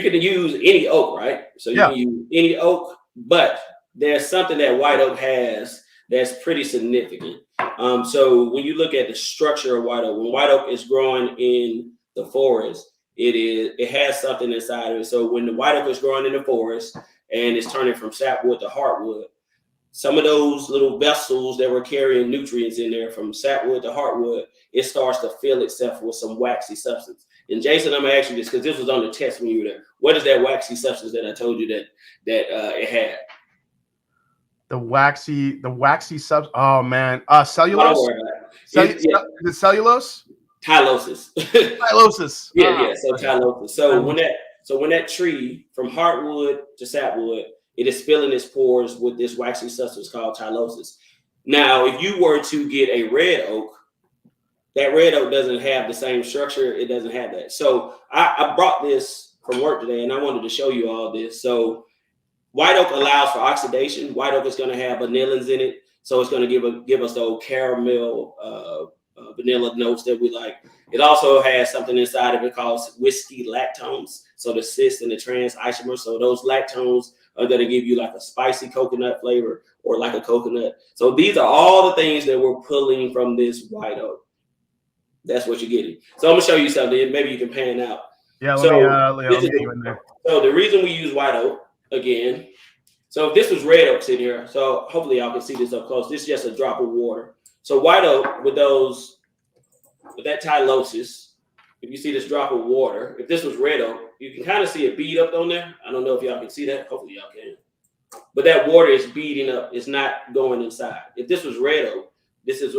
can use any oak, right? So you can use any oak, but there's something that white oak has that's pretty significant. So when you look at the structure of white oak, when white oak is growing in the forest, it has something inside of it. So when the white oak is growing in the forest and it's turning from sapwood to heartwood, some of those little vessels that were carrying nutrients in there from sapwood to heartwood, it starts to fill itself with some waxy substance. And Jason, I'm gonna ask you this because this was on the test when you were there. What is that waxy substance that I told you that it had? The waxy substance. Oh man, cellulose. The cellulose. Tylosis. Tylosis. Yeah. So tylosis. So when that tree from heartwood to sapwood, it is filling its pores with this waxy substance called tylosis. Now, if you were to get a red oak, that red oak doesn't have the same structure. It doesn't have that. So I brought this from work today, and I wanted to show you all this. So white oak allows for oxidation. White oak is going to have vanillins in it, so it's going to give us those caramel vanilla notes that we like. It also has something inside of it called whiskey lactones. So the cis and the trans isomers. So those lactones are going to give you like a spicy coconut flavor or like a coconut. So these are all the things that we're pulling from this white oak. That's what you're getting. So I'm gonna show you something. Maybe you can pan out. Yeah. Let me get you in there. So the reason we use white oak again. So if this was red oak sitting here, so hopefully y'all can see this up close. This is just a drop of water. So white oak with that tylosis, if you see this drop of water, if this was red oak, you can kind of see it bead up on there. I don't know if y'all can see that. Hopefully y'all can. But that water is beading up. It's not going inside. If this was red oak, this is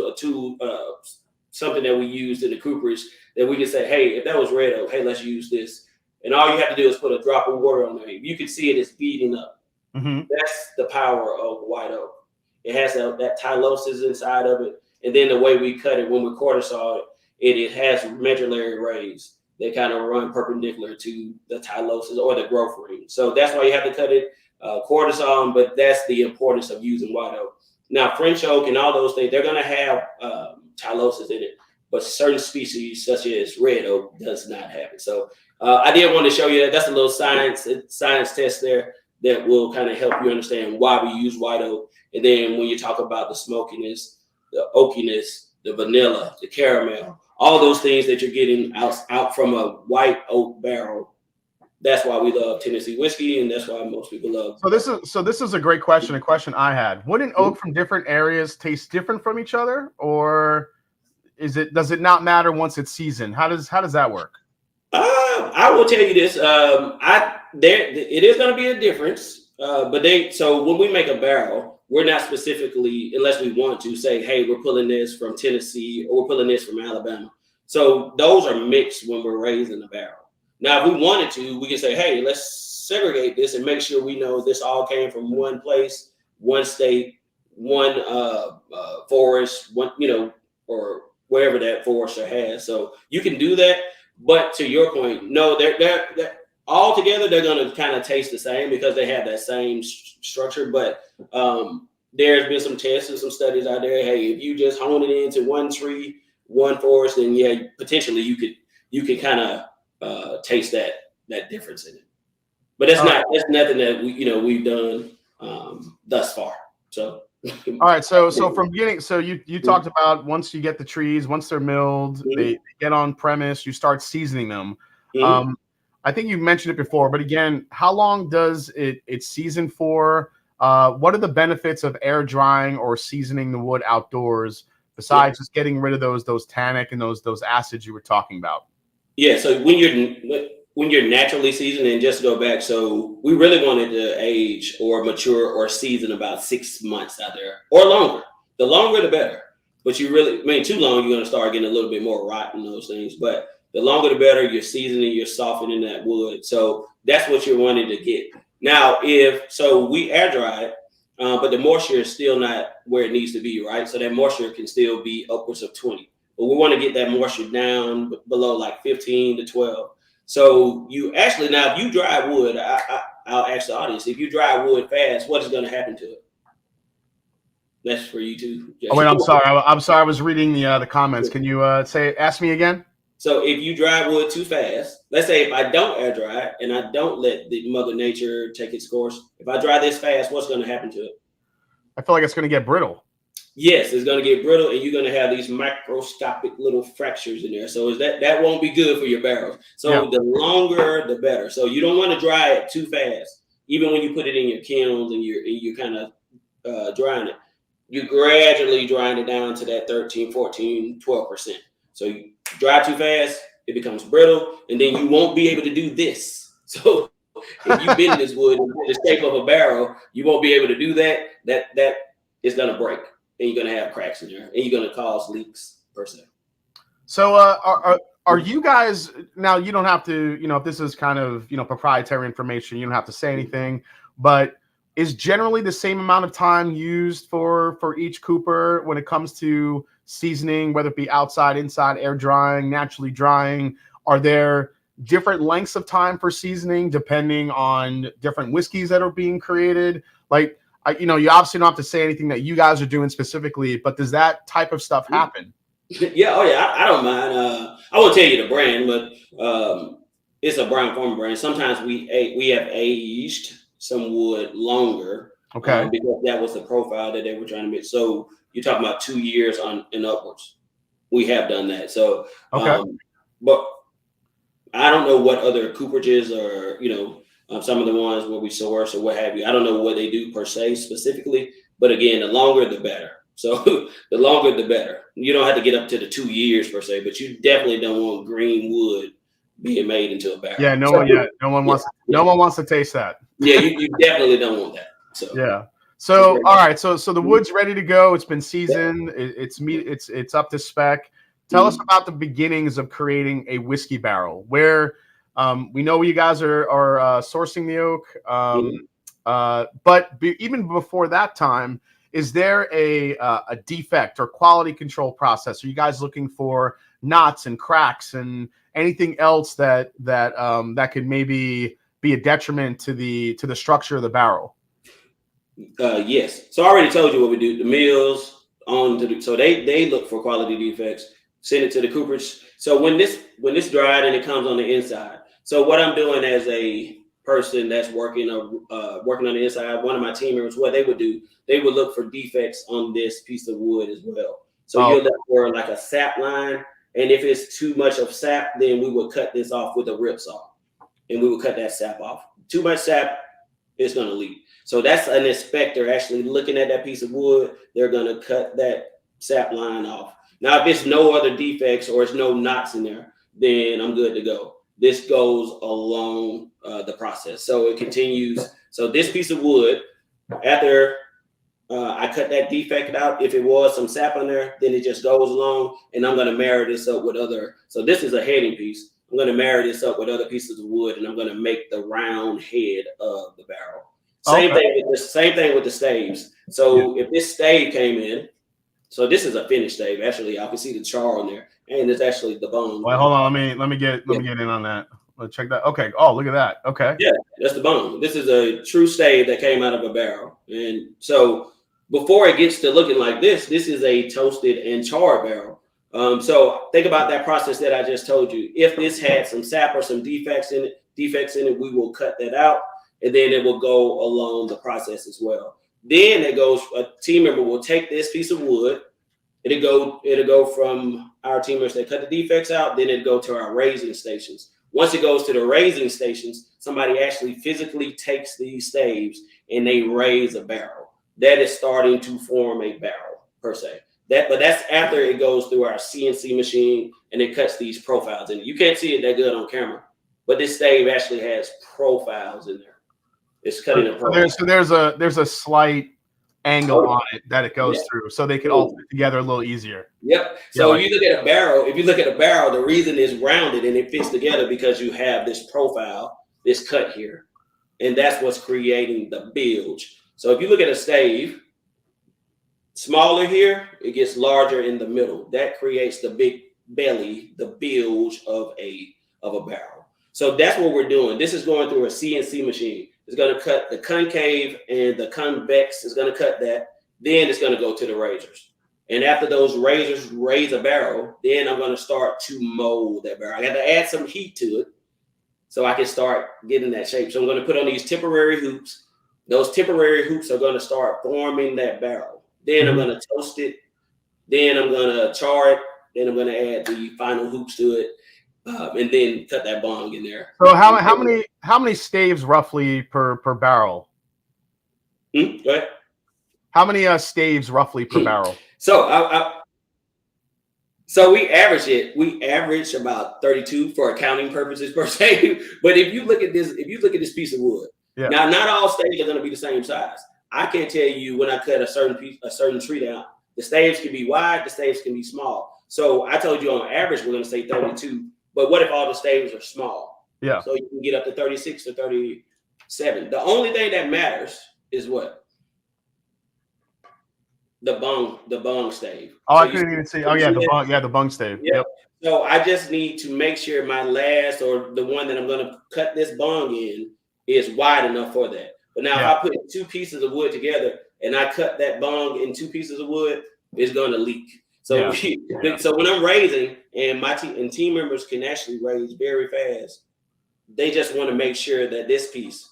something that we used in the cooperage that we can say, hey, if that was red oak, hey, let's use this. And all you have to do is put a drop of water on there. You can see it's beading up. Mm-hmm. That's the power of white oak. It has that tylosis inside of it. And then the way we cut it, when we quarter saw it has medullary rays that kind of run perpendicular to the tylosis or the growth ring. So that's why you have to cut it quarter saw, but that's the importance of using white oak. Now, French oak and all those things, they're going to have tylosis in it, but certain species such as red oak does not have it. So I did want to show you that. That's a little science test there that will kind of help you understand why we use white oak. And then when you talk about the smokiness, the oakiness, the vanilla, the caramel, all those things that you're getting out from a white oak barrel, that's why we love Tennessee whiskey, and that's why most people love. So this is a great question. A question I had: wouldn't oak from different areas taste different from each other, or does it not matter once it's seasoned? How does that work? I will tell you this. It is going to be a difference. So when we make a barrel, we're not specifically, unless we want to, say, hey, we're pulling this from Tennessee or we're pulling this from Alabama. So those are mixed when we're raising the barrel. Now, if we wanted to, we can say, hey, let's segregate this and make sure we know this all came from one place, one state, one forest, one, or wherever that forester has. So you can do that. But to your point, no, they're all together, they're going to kind of taste the same because they have that same structure. But there's been some tests and some studies out there. Hey, if you just hone it into one tree, one forest, then yeah, potentially you could kind of taste that difference in it. But that's nothing that we've done thus far. So. All right, so from beginning, so you talked about once you get the trees, once they're milled, they get on premise, you start seasoning them. I think you mentioned it before, but again, how long does it season for? What are the benefits of air drying or seasoning the wood outdoors besides just getting rid of those tannic and those acids you were talking about? Yeah, so when you're naturally seasoned, and just go back, so we really wanted to age or mature or season about 6 months out there or longer. The longer the better. But too long, you're going to start getting a little bit more rot in those things. But the longer the better, you're seasoning, you're softening that wood. So that's what you're wanting to get. Now, we air dry it, but the moisture is still not where it needs to be, right? So that moisture can still be upwards of 20. But we want to get that moisture down below like 15 to 12. So you actually, now if you dry wood, I'll ask the audience, if you dry wood fast, what is going to happen to it? That's for you too. Oh, wait, I'm sorry. I was reading the comments. Can you ask me again? So if you dry wood too fast, let's say if I don't air dry it and I don't let the Mother Nature take its course, if I dry this fast, what's going to happen to it? I feel like it's going to get brittle. Yes, it's going to get brittle, and you're going to have these microscopic little fractures in there. So that won't be good for your barrels. So The longer, the better. So you don't want to dry it too fast. Even when you put it in your kilns and you're kind of drying it, you're gradually drying it down to that 13, 14, 12%. So you dry too fast, it becomes brittle, and then you won't be able to do this. So if you bend this wood in the shape of a barrel, you won't be able to do that. That is going to break. And you're going to have cracks in there, and you're going to cause leaks per se. So are you guys, now you don't have to, if this is kind of, proprietary information, you don't have to say anything, but is generally the same amount of time used for each cooper when it comes to seasoning, whether it be outside, inside, air drying, naturally drying? Are there different lengths of time for seasoning depending on different whiskeys that are being created? Like, you obviously don't have to say anything that you guys are doing specifically, but does that type of stuff happen? Yeah, I don't mind. I won't tell you the brand, but it's a Brown Farmer brand. Sometimes we have aged some wood longer, okay, because that was the profile that they were trying to make. So you're talking about 2 years and upwards. We have done that. So okay, but I don't know what other cooperages or some of the ones where we source or what have you. I don't know what they do per se specifically, but again, the longer the better. So the longer the better. You don't have to get up to the 2 years per se, but you definitely don't want green wood being made into a barrel. Yeah, no one wants to taste that. Yeah, you definitely don't want that. So yeah. So all right, so the wood's ready to go. It's been seasoned. It's up to spec. Tell us about the beginnings of creating a whiskey barrel. Where we know you guys are sourcing the oak, but even before that time, is there a defect or quality control process? Are you guys looking for knots and cracks and anything else that could maybe be a detriment to the structure of the barrel? Yes. So I already told you what we do. The mills so they look for quality defects, send it to the cooperage. So when this dried and it comes on the inside. So what I'm doing as a person that's working on the inside, one of my team members, what they would do, they would look for defects on this piece of wood as well. So you'll look for like a sap line, and if it's too much of sap, then we would cut this off with a rip saw. and we will cut that sap off. Too much sap, it's going to leak. So that's an inspector actually looking at that piece of wood. They're going to cut that sap line off. Now, if it's no other defects or it's no knots in there, then I'm good to go. This goes along the process. So it continues. So this piece of wood, after I cut that defect out, if it was some sap on there, then it just goes along, and I'm going to marry this up with other. So this is a heading piece. I'm going to marry this up with other pieces of wood, and I'm going to make the round head of the barrel. Same thing with the staves. So if this stave came in, so this is a finished stave. Actually, I can see the char on there, and it's actually the bone. Well, hold on. Let me get in on that. Let's check that. Okay. Oh, look at that. Okay. Yeah, that's the bone. This is a true stave that came out of a barrel, and so before it gets to looking like this is a toasted and charred barrel. So think about that process that I just told you. If this had some sap or some defects in it, we will cut that out, and then it will go along the process as well. Then it goes. A team member will take this piece of wood. It'll go from our team members that cut the defects out. Then it'll go to our raising stations. Once it goes to the raising stations, somebody actually physically takes these staves and they raise a barrel. That is starting to form a barrel per se. But that's after it goes through our CNC machine and it cuts these profiles in it. You can't see it that good on camera, but this stave actually has profiles in there. It's cutting a profile. So there's a slight angle on it that it goes through, so they can all fit together a little easier. Yep. So if you look at a barrel, the reason it's rounded and it fits together because you have this profile, this cut here, and that's what's creating the bilge. So if you look at a stave, smaller here, it gets larger in the middle. That creates the big belly, the bilge of a barrel. So that's what we're doing. This is going through a CNC machine. It's going to cut the concave and the convex. It's going to cut that. Then it's going to go to the razors. And after those razors raise a barrel, then I'm going to start to mold that barrel. I got to add some heat to it so I can start getting that shape. So I'm going to put on these temporary hoops. Those temporary hoops are going to start forming that barrel. Then I'm going to toast it. Then I'm going to char it. Then I'm going to add the final hoops to it. And then cut that bong in there. So how many staves roughly per barrel? Go ahead. How many staves roughly per barrel? So so we average about 32 for accounting purposes per se. But if you look at this piece of wood, now not all staves are going to be the same size. I can't tell you when I cut a certain tree down. The staves can be wide, the staves can be small. So I told you on average we're going to say 32. But what if all the staves are small? Yeah. So you can get up to 36 or 37. The only thing that matters is what? The bung stave. Oh, so I couldn't even see. Oh yeah, the bung stave. Yep. So I just need to make sure my last or the one that I'm going to cut this bung in is wide enough for that. But now if I put two pieces of wood together and I cut that bung in two pieces of wood, it's going to leak. So, so when I'm raising, and my team members can actually raise very fast, they just want to make sure that this piece,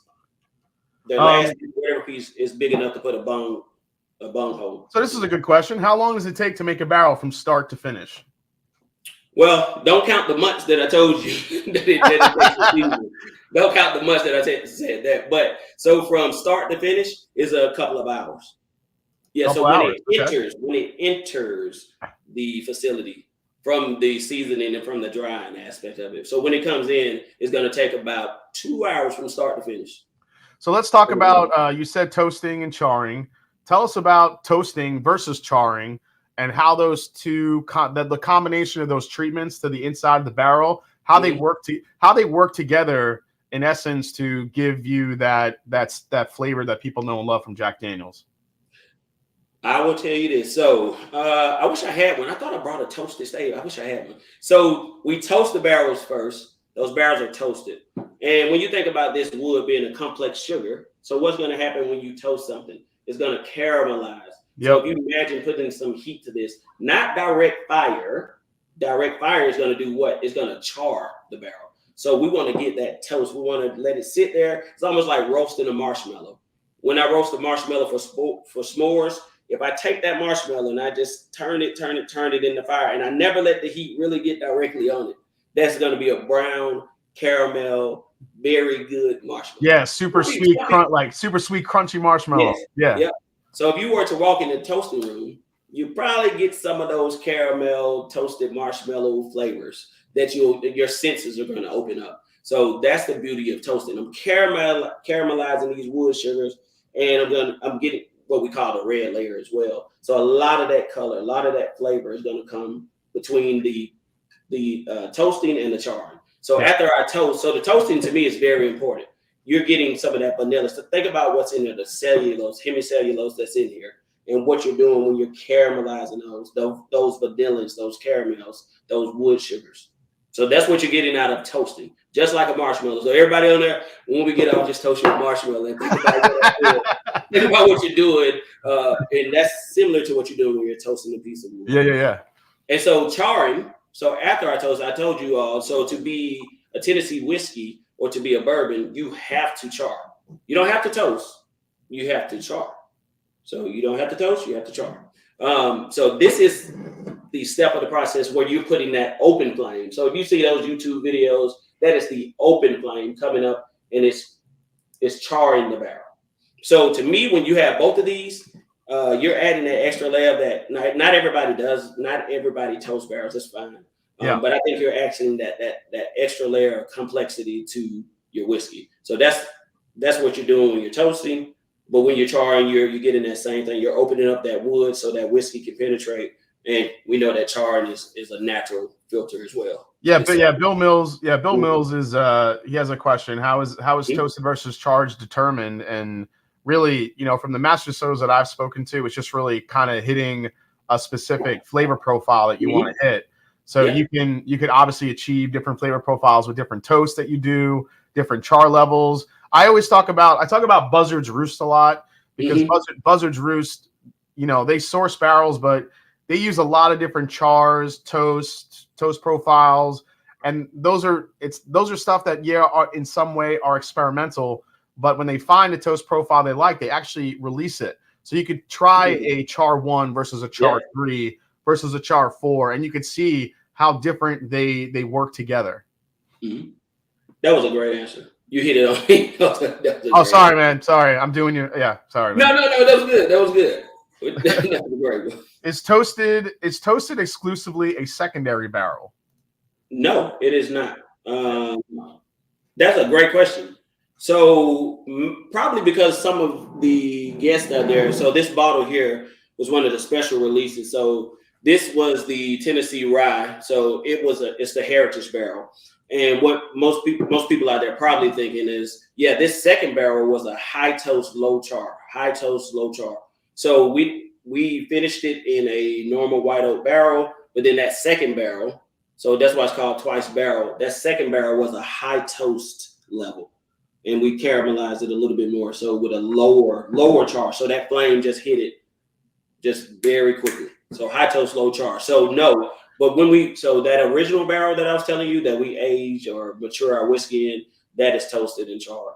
their last whatever piece, is big enough to put a bung hole. So this is a good question. How long does it take to make a barrel from start to finish? Well, don't count the months that I told you. Don't count the months that I said that. But so from start to finish is a couple of hours. Yeah, so when it enters the facility from the seasoning and from the drying aspect of it. So when it comes in, it's going to take about 2 hours from start to finish. So let's talk about, you said toasting and charring. Tell us about toasting versus charring and how those two, the combination of those treatments to the inside of the barrel, how they work together in essence to give you that flavor that people know and love from Jack Daniel's. I will tell you this. So I wish I had one. I thought I brought a toasted stave. I wish I had one. So we toast the barrels first. Those barrels are toasted. And when you think about this wood being a complex sugar, so what's going to happen when you toast something? It's going to caramelize. So if you imagine putting some heat to this, not direct fire. Direct fire is going to do what? It's going to char the barrel. So we want to get that toast. We want to let it sit there. It's almost like roasting a marshmallow. When I roast a marshmallow for s'mores, if I take that marshmallow and I just turn it in the fire, and I never let the heat really get directly on it, that's going to be a brown caramel very good marshmallow. Yeah, super sweet, super sweet, crunchy marshmallow. Yes. Yeah. Yep. So if you were to walk in the toasting room, you probably get some of those caramel toasted marshmallow flavors that your senses are going to open up. So that's the beauty of toasting. I'm caramelizing these wood sugars, and I'm getting what we call the red layer as well. So a lot of that color, a lot of that flavor is going to come between the toasting and the charring. So after I toast, so the toasting to me is very important. You're getting some of that vanilla. So think about what's in there, the cellulose, hemicellulose that's in here, and what you're doing when you're caramelizing those vanillas, those caramels, those wood sugars. So that's what you're getting out of toasting, just like a marshmallow. So everybody on there, when we get off, just toast your marshmallow and think about what you're doing. And that's similar to what you're doing when you're toasting a piece of wood. Yeah. And so charring, so after I told you all, so to be a Tennessee whiskey or to be a bourbon, you have to char. You don't have to toast, you have to char. So you don't have to toast, you have to char. So this is the step of the process where you're putting that open flame. So if you see those YouTube videos, that is the open flame coming up, and it's charring the barrel. So to me, when you have both of these, you're adding that extra layer that not everybody does. Not everybody toast barrels. That's fine. But I think you're adding that extra layer of complexity to your whiskey. So that's what you're doing when you're toasting. But when you're charring, you're getting that same thing. You're opening up that wood so that whiskey can penetrate. And we know that charring is a natural filter as well. Yeah, but Bill Mills. Yeah, Bill Mills is he has a question. How is toasted versus charged determined? And really, from the master distillers that I've spoken to, it's just really kind of hitting a specific flavor profile that you want to hit. So you could obviously achieve different flavor profiles with different toasts that you do, different char levels. I talk about Buzzard's Roost a lot because Buzzard's Roost, they source barrels, but they use a lot of different chars, toast profiles, and those are stuff that are in some way are experimental. But when they find a toast profile they like, they actually release it. So you could try a char 1 versus a char 3 versus a char 4, and you could see how different they work together. That was a great answer. You hit it on me. Sorry, man. Sorry, I'm doing you. Yeah, sorry. Man. No. That was good. That was good. That was great. Is toasted exclusively a secondary barrel? No, it is not. That's a great question. So probably because some of the guests out there. So this bottle here was one of the special releases. So this was the Tennessee Rye. So it's the heritage barrel. And what most people out there probably thinking is, this second barrel was a high toast, low char. So we finished it in a normal white oak barrel, but then that second barrel, so that's why it's called twice barrel. That second barrel was a high toast level, and we caramelized it a little bit more, so with a lower char. So that flame just hit it just very quickly. So high toast, low char. So no. But so that original barrel that I was telling you that we age or mature our whiskey in, that is toasted and charred.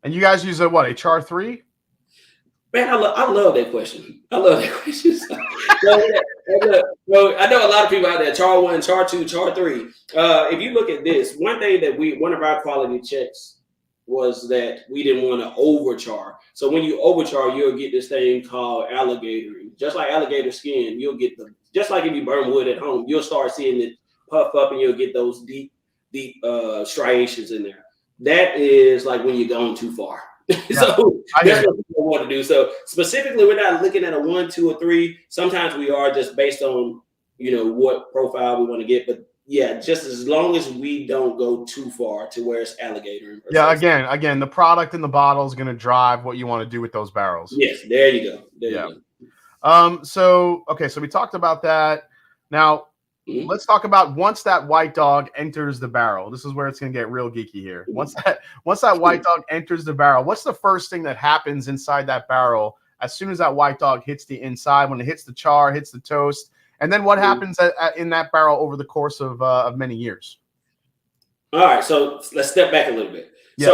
And you guys use a char 3? Man, I love that question. Well, I know a lot of people out there, char 1, char 2, char 3. If you look at this, one thing that one of our quality checks was that we didn't want to overchar. So when you overchar, you'll get this thing called alligator. Just like alligator skin, you'll get just like if you burn wood at home, you'll start seeing it puff up and you'll get those deep striations in there. That is like when you're going too far. So that's what people want to do. So specifically, we're not looking at a 1, 2, or 3. Sometimes we are just based on, what profile we want to get. But just as long as we don't go too far to where it's alligator. Yeah, again, the product in the bottle is going to drive what you want to do with those barrels. Yes, there you go. You go. So we talked about that. Now, let's talk about once that white dog enters the barrel. This is where it's going to get real geeky here. Once that white dog enters the barrel, what's the first thing that happens inside that barrel as soon as that white dog hits the inside, when it hits the char, hits the toast? And then what happens in that barrel over the course of many years? All right, so let's step back a little bit. Yeah.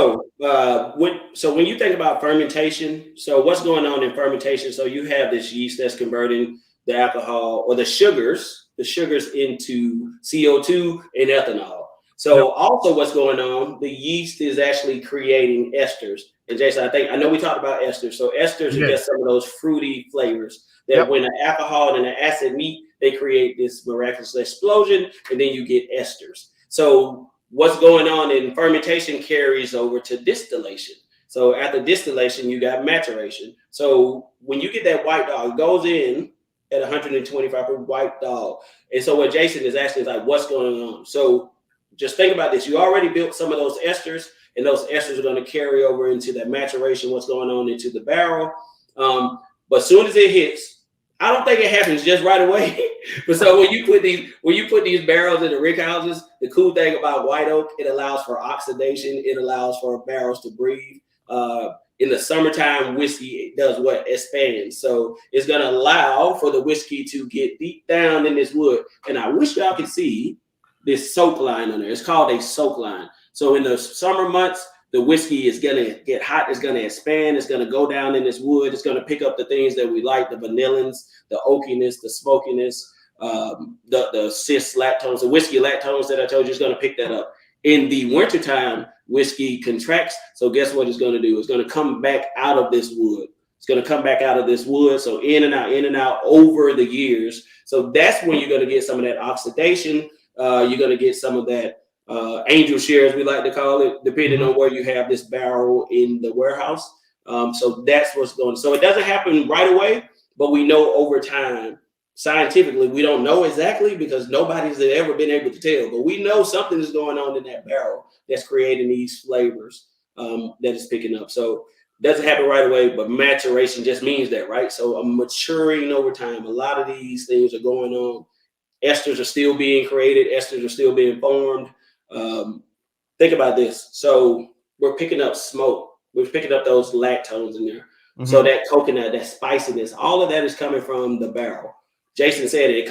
So when you think about fermentation, so what's going on in fermentation? So you have this yeast that's converting the alcohol or the sugars into CO2 and ethanol. So also what's going on, the yeast is actually creating esters. And Jason, I know we talked about esters. So esters are just some of those fruity flavors that when the alcohol and the acid meet, they create this miraculous explosion, and then you get esters. So what's going on in fermentation carries over to distillation. So after distillation, you got maturation. So when you get that white dog, it goes in at 125 per white dog. And so what Jason is asking is like, what's going on? So just think about this. You already built some of those esters, and those esters are going to carry over into that maturation, what's going on into the barrel. But as soon as it hits, I don't think it happens just right away. But so when you put these barrels in the rick houses, the cool thing about white oak, it allows for oxidation. It allows for barrels to breathe. In the summertime, whiskey does what? Expands. So it's going to allow for the whiskey to get deep down in this wood. And I wish y'all could see this soak line on there. It's called a soak line. So in the summer months, the whiskey is going to get hot. It's going to expand. It's going to go down in this wood. It's going to pick up the things that we like, the vanillins, the oakiness, the smokiness, the cis lactones, the whiskey lactones that I told you is going to pick that up. In the wintertime, whiskey contracts. So guess what it's going to do? It's going to come back out of this wood. It's going to come back out of this wood. So in and out over the years. So that's when you're going to get some of that oxidation. You're going to get some of that angel share, as we like to call it, depending on where you have this barrel in the warehouse. So that's what's going on. So it doesn't happen right away, but we know over time. Scientifically, we don't know exactly because nobody's ever been able to tell, but we know something is going on in that barrel that's creating these flavors that is picking up. So it doesn't happen right away, but maturation just means that, right? So I'm maturing over time. A lot of these things are going on. Esters are still being created. Esters are still being formed. Think about this. So we're picking up smoke. We're picking up those lactones in there. So that coconut, that spiciness, all of that is coming from the barrel. Jason said it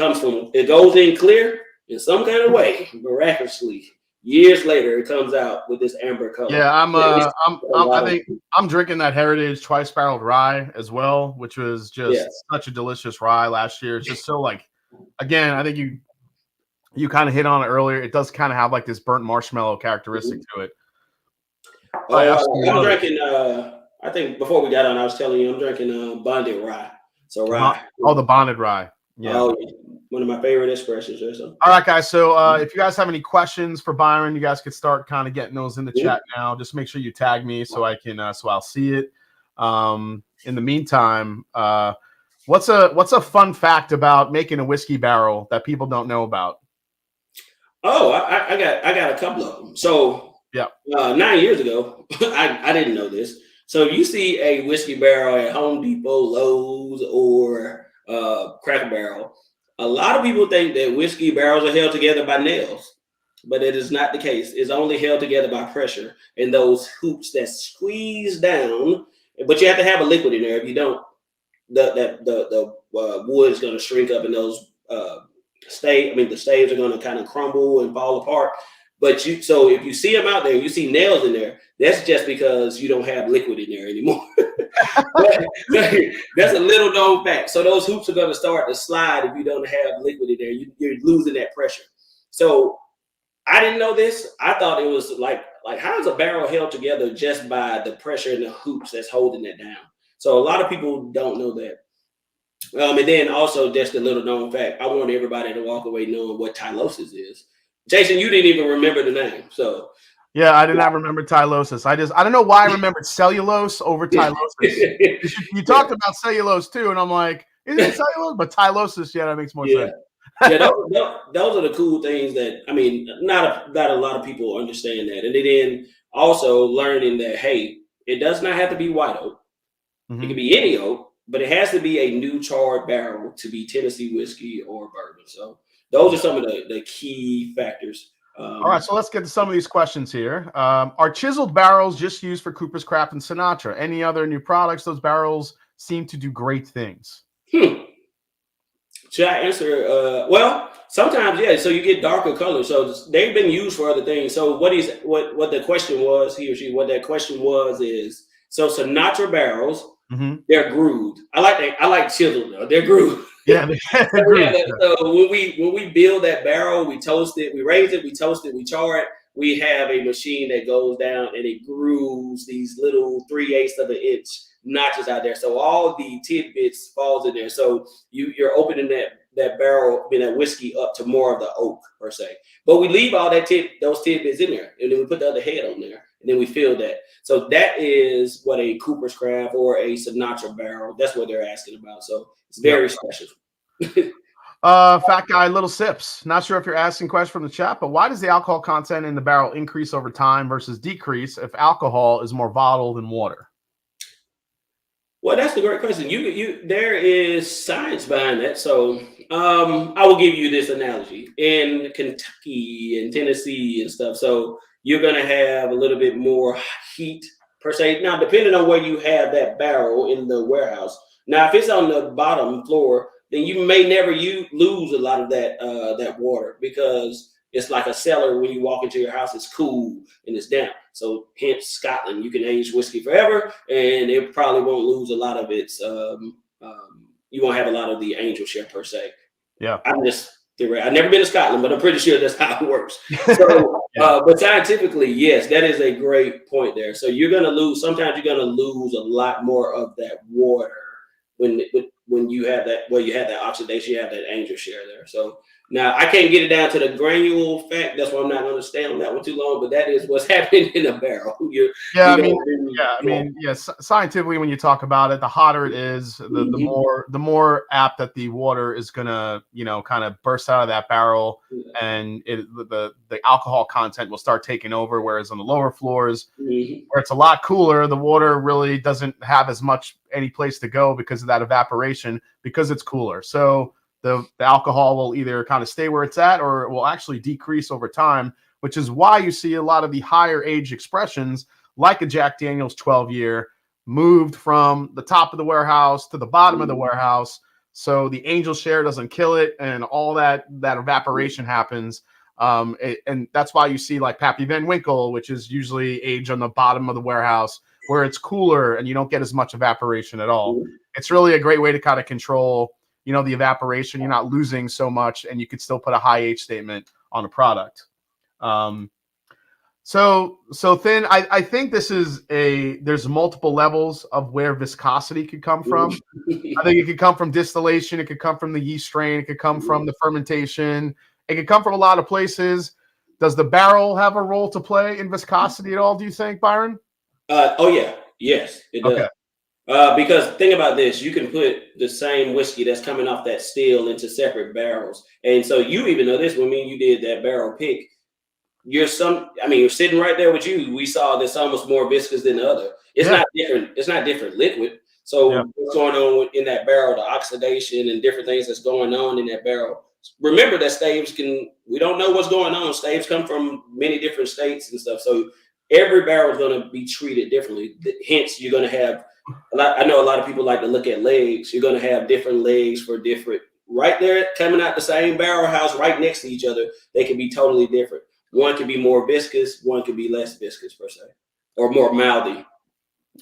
goes in clear in some kind of way, miraculously. Years later, it comes out with this amber color. Yeah, I think I'm drinking that Heritage Twice Barreled Rye as well, which was just such a delicious rye last year. It's just so like, again, I think you kind of hit on it earlier. It does kind of have like this burnt marshmallow characteristic to it. I'm drinking. I think before we got on, I was telling you I'm drinking bonded rye. So rye. Oh, the bonded rye. Yeah. Oh, one of my favorite espressos or something. All right, guys. So if you guys have any questions for Byron, you guys could start kind of getting those in the chat now. Just make sure you tag me so I can so I'll see it. In the meantime, what's a fun fact about making a whiskey barrel that people don't know about? Oh, I got a couple of them. So 9 years ago, I didn't know this. So you see a whiskey barrel at Home Depot, Lowe's, or Cracker Barrel. A lot of people think that whiskey barrels are held together by nails, but it is not the case. It's only held together by pressure and those hoops that squeeze down. But you have to have a liquid in there. If you don't, the wood is going to shrink up, and those the staves are going to kind of crumble and fall apart. So if you see them out there, you see nails in there, that's just because you don't have liquid in there anymore. That's a little known fact. So those hoops are going to start to slide if you don't have liquid in there. You're losing that pressure. So I didn't know this. I thought it was like how is a barrel held together just by the pressure in the hoops that's holding it down? So a lot of people don't know that. And then also just a little known fact, I want everybody to walk away knowing what tylosis is. Jason, you didn't even remember the name. So yeah, I did not remember tylosis. I don't know why I remembered cellulose over tylosis. You talked about cellulose too, and I'm like, isn't it cellulose? But tylosis, that makes more sense. Those are the cool things that not a lot of people understand that, and then also learning that it does not have to be white oak. It can be any oak, but it has to be a new charred barrel to be Tennessee whiskey or bourbon. So those are some of the key factors. All right, so let's get to some of these questions here. Are chiseled barrels just used for Cooper's Craft and Sinatra? Any other new products? Those barrels seem to do great things. Should I answer? Well, sometimes, yeah. So you get darker colors. So they've been used for other things. So what the question was, he or she, what that question was is, so Sinatra barrels, they're grooved. I like chiseled though. They're grooved. Yeah, So when we build that barrel, we toast it, we raise it, we toast it, we char it. We have a machine that goes down and it grooves these little 3/8 of an inch notches out there. So all the tidbits falls in there. So you're opening that barrel, that whiskey up to more of the oak per se. But we leave all those tidbits in there, and then we put the other head on there, and then we fill that. So that is what a Cooper's Craft or a Sinatra barrel. That's what they're asking about. So it's very special. Fat guy, little sips. Not sure if you're asking questions from the chat, but why does the alcohol content in the barrel increase over time versus decrease if alcohol is more volatile than water? Well, that's a great question. There is science behind that. So I will give you this analogy. In Kentucky and Tennessee and stuff, so you're going to have a little bit more heat per se. Now, depending on where you have that barrel in the warehouse. Now, if it's on the bottom floor, then you may never lose a lot of that water, because it's like a cellar. When you walk into your house, it's cool and it's damp. So hence Scotland, you can age whiskey forever, and it probably won't lose a lot of its. You won't have a lot of the angel share per se. Yeah, I've never been to Scotland, but I'm pretty sure that's how it works. So, but scientifically, yes, that is a great point there. So you're gonna lose. Sometimes you're gonna lose a lot more of that water when you have that. Well, you have that oxidation, you have that angel share there. So now I can't get it down to the granule fact. That's why I'm not going to stay on that one too long. But that is what's happening in a barrel. Scientifically, when you talk about it, the hotter it is, the more apt that the water is gonna, kind of burst out of that barrel, and the alcohol content will start taking over. Whereas on the lower floors, where it's a lot cooler, the water really doesn't have as much any place to go because of that evaporation, because it's cooler. So the alcohol will either kind of stay where it's at, or it will actually decrease over time, which is why you see a lot of the higher age expressions, like a Jack Daniel's 12-year, moved from the top of the warehouse to the bottom of the warehouse. So the angel share doesn't kill it, and all that evaporation happens. And that's why you see like Pappy Van Winkle, which is usually aged on the bottom of the warehouse, where it's cooler and you don't get as much evaporation at all. It's really a great way to kind of control, the evaporation. You're not losing so much, and you could still put a high age statement on a product. So thin, I think there's multiple levels of where viscosity could come from. I think it could come from distillation. It could come from the yeast strain. It could come from the fermentation. It could come from a lot of places. Does the barrel have a role to play in viscosity at all, do you think, Byron? Yes, it does. Okay. Because think about this, you can put the same whiskey that's coming off that still into separate barrels. And so you even know this, when you did that barrel pick, you're sitting right there with you. We saw this almost more viscous than the other. It's not different. It's not different liquid. So what's going on in that barrel, the oxidation and different things that's going on in that barrel. Remember that staves we don't know what's going on. Staves come from many different states and stuff. So every barrel is going to be treated differently. Hence, you're going to have I know a lot of people like to look at legs. You're going to have different legs for different, right there coming out the same barrel house right next to each other. They can be totally different. One can be more viscous, one can be less viscous per se, or more mouthy.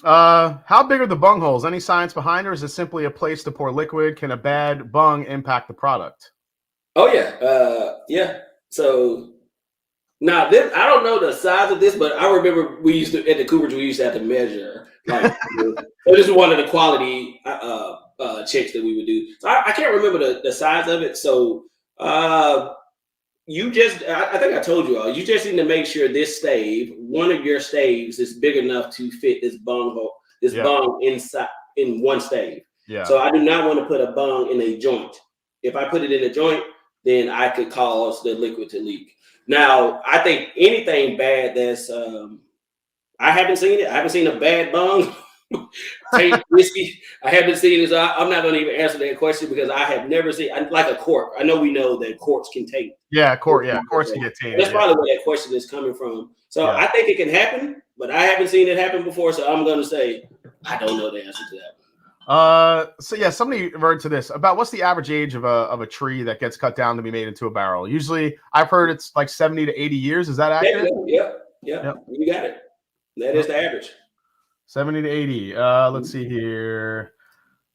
How big are the bung holes? Any science behind it, or is it simply a place to pour liquid? Can a bad bung impact the product? Oh yeah. So now this, I don't know the size of this, but I remember we used to, at the Cooperage, we used to have to measure. Like, this is one of the quality checks that we would do. So I can't remember the size of it. So I think I told you all, you just need to make sure this stave, one of your staves, is big enough to fit this bung hole, bung inside in one stave. Yeah. So I do not want to put a bung in a joint. If I put it in a joint, then I could cause the liquid to leak. Now, I think anything bad that's I haven't seen it. I haven't seen a bad bung taste whiskey. I haven't seen it. So I'm not going to even answer that question, because I have never seen, like a cork. I know we know that corks can taint. Yeah, corks can get tainted. That's probably where that question is coming from. So I think it can happen, but I haven't seen it happen before. So I'm going to say I don't know the answer to that. Somebody referred to this about what's the average age of a tree that gets cut down to be made into a barrel. Usually, I've heard it's like 70 to 80 years. Is that accurate? Yeah. You got it. That is the average. 70 to 80. Let's see here.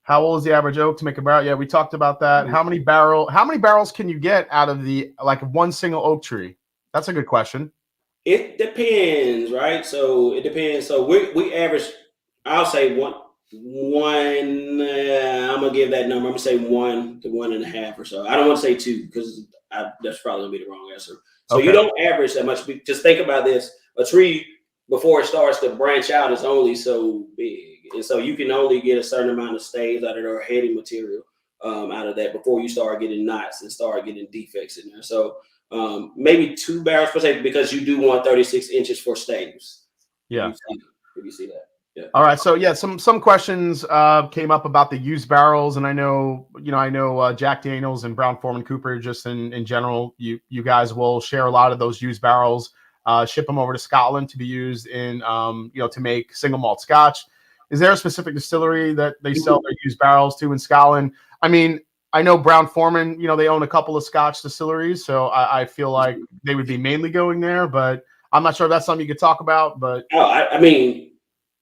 How old is the average oak to make a barrel? Yeah, we talked about that. How many barrels can you get out of the one single oak tree? That's a good question. It depends, right? So it depends. So we average, I'll say one. I'm gonna give that number. I'm gonna say 1 to 1.5 or so. I don't want to say 2 because that's probably gonna be the wrong answer. So Okay. You don't average that much. Just think about this: a tree before it starts to branch out is only so big, and so you can only get a certain amount of staves out of their heading material out of that before you start getting knots and start getting defects in there. So maybe 2 barrels per se, because you do want 36 inches for staves. Yeah. If you see that. Yeah. All right. So yeah, some questions came up about the used barrels, and I know Jack Daniels and Brown Forman Cooperage, just in general, you guys will share a lot of those used barrels, ship them over to Scotland to be used in to make single malt Scotch. Is there a specific distillery that they sell their used barrels to in Scotland? I mean, I know Brown Forman, they own a couple of Scotch distilleries, so I feel like they would be mainly going there, but I'm not sure if that's something you could talk about. But I mean,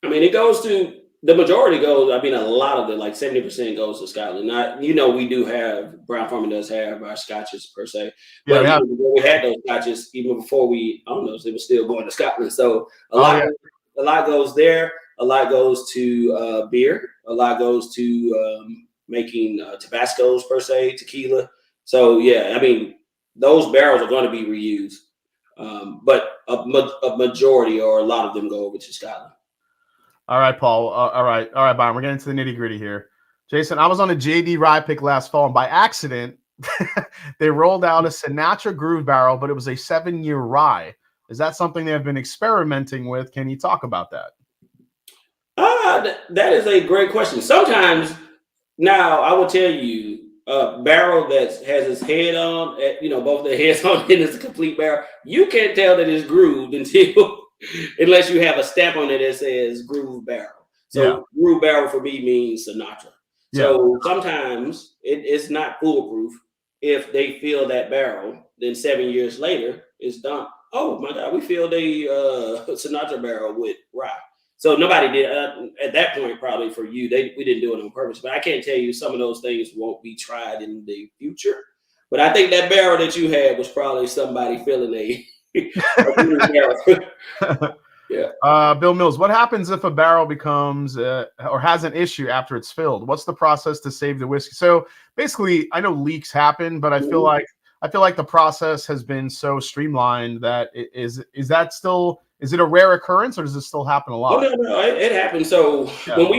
it goes to the majority goes. I mean, a lot of it, like 70% goes to Scotland. Not, we do have Brown Forman does have our Scotches per se, but yeah, we had those Scotches even before I don't know, it was still going to Scotland. So a lot goes there. A lot goes to beer. A lot goes to making Tabascos per se, tequila. So yeah, I mean, those barrels are going to be reused, but a majority or a lot of them go over to Scotland. All right, Paul. All right, Byron. We're getting to the nitty gritty here. Jason, I was on a JD rye pick last fall, and by accident, they rolled out a Sinatra Groove barrel, but it was a 7-year rye. Is that something they have been experimenting with? Can you talk about that? That is a great question. Sometimes, now I will tell you, a barrel that has its head on, both the heads on, and it's a complete barrel. You can't tell that it's grooved unless you have a stamp on it that says groove barrel. So groove barrel for me means Sinatra. So sometimes it's not foolproof. If they fill that barrel, then 7 years later it's done. Oh my God, we filled a Sinatra barrel with rye. So nobody did at that point. Probably for you, we didn't do it on purpose. But I can't tell you, some of those things won't be tried in the future. But I think that barrel that you had was probably somebody filling a barrel. Yeah. Bill Mills, what happens if a barrel becomes or has an issue after it's filled? What's the process to save the whiskey? So basically, I know leaks happen, but I feel like the process has been so streamlined that is it a rare occurrence, or does it still happen a lot? Oh no, it happens. So from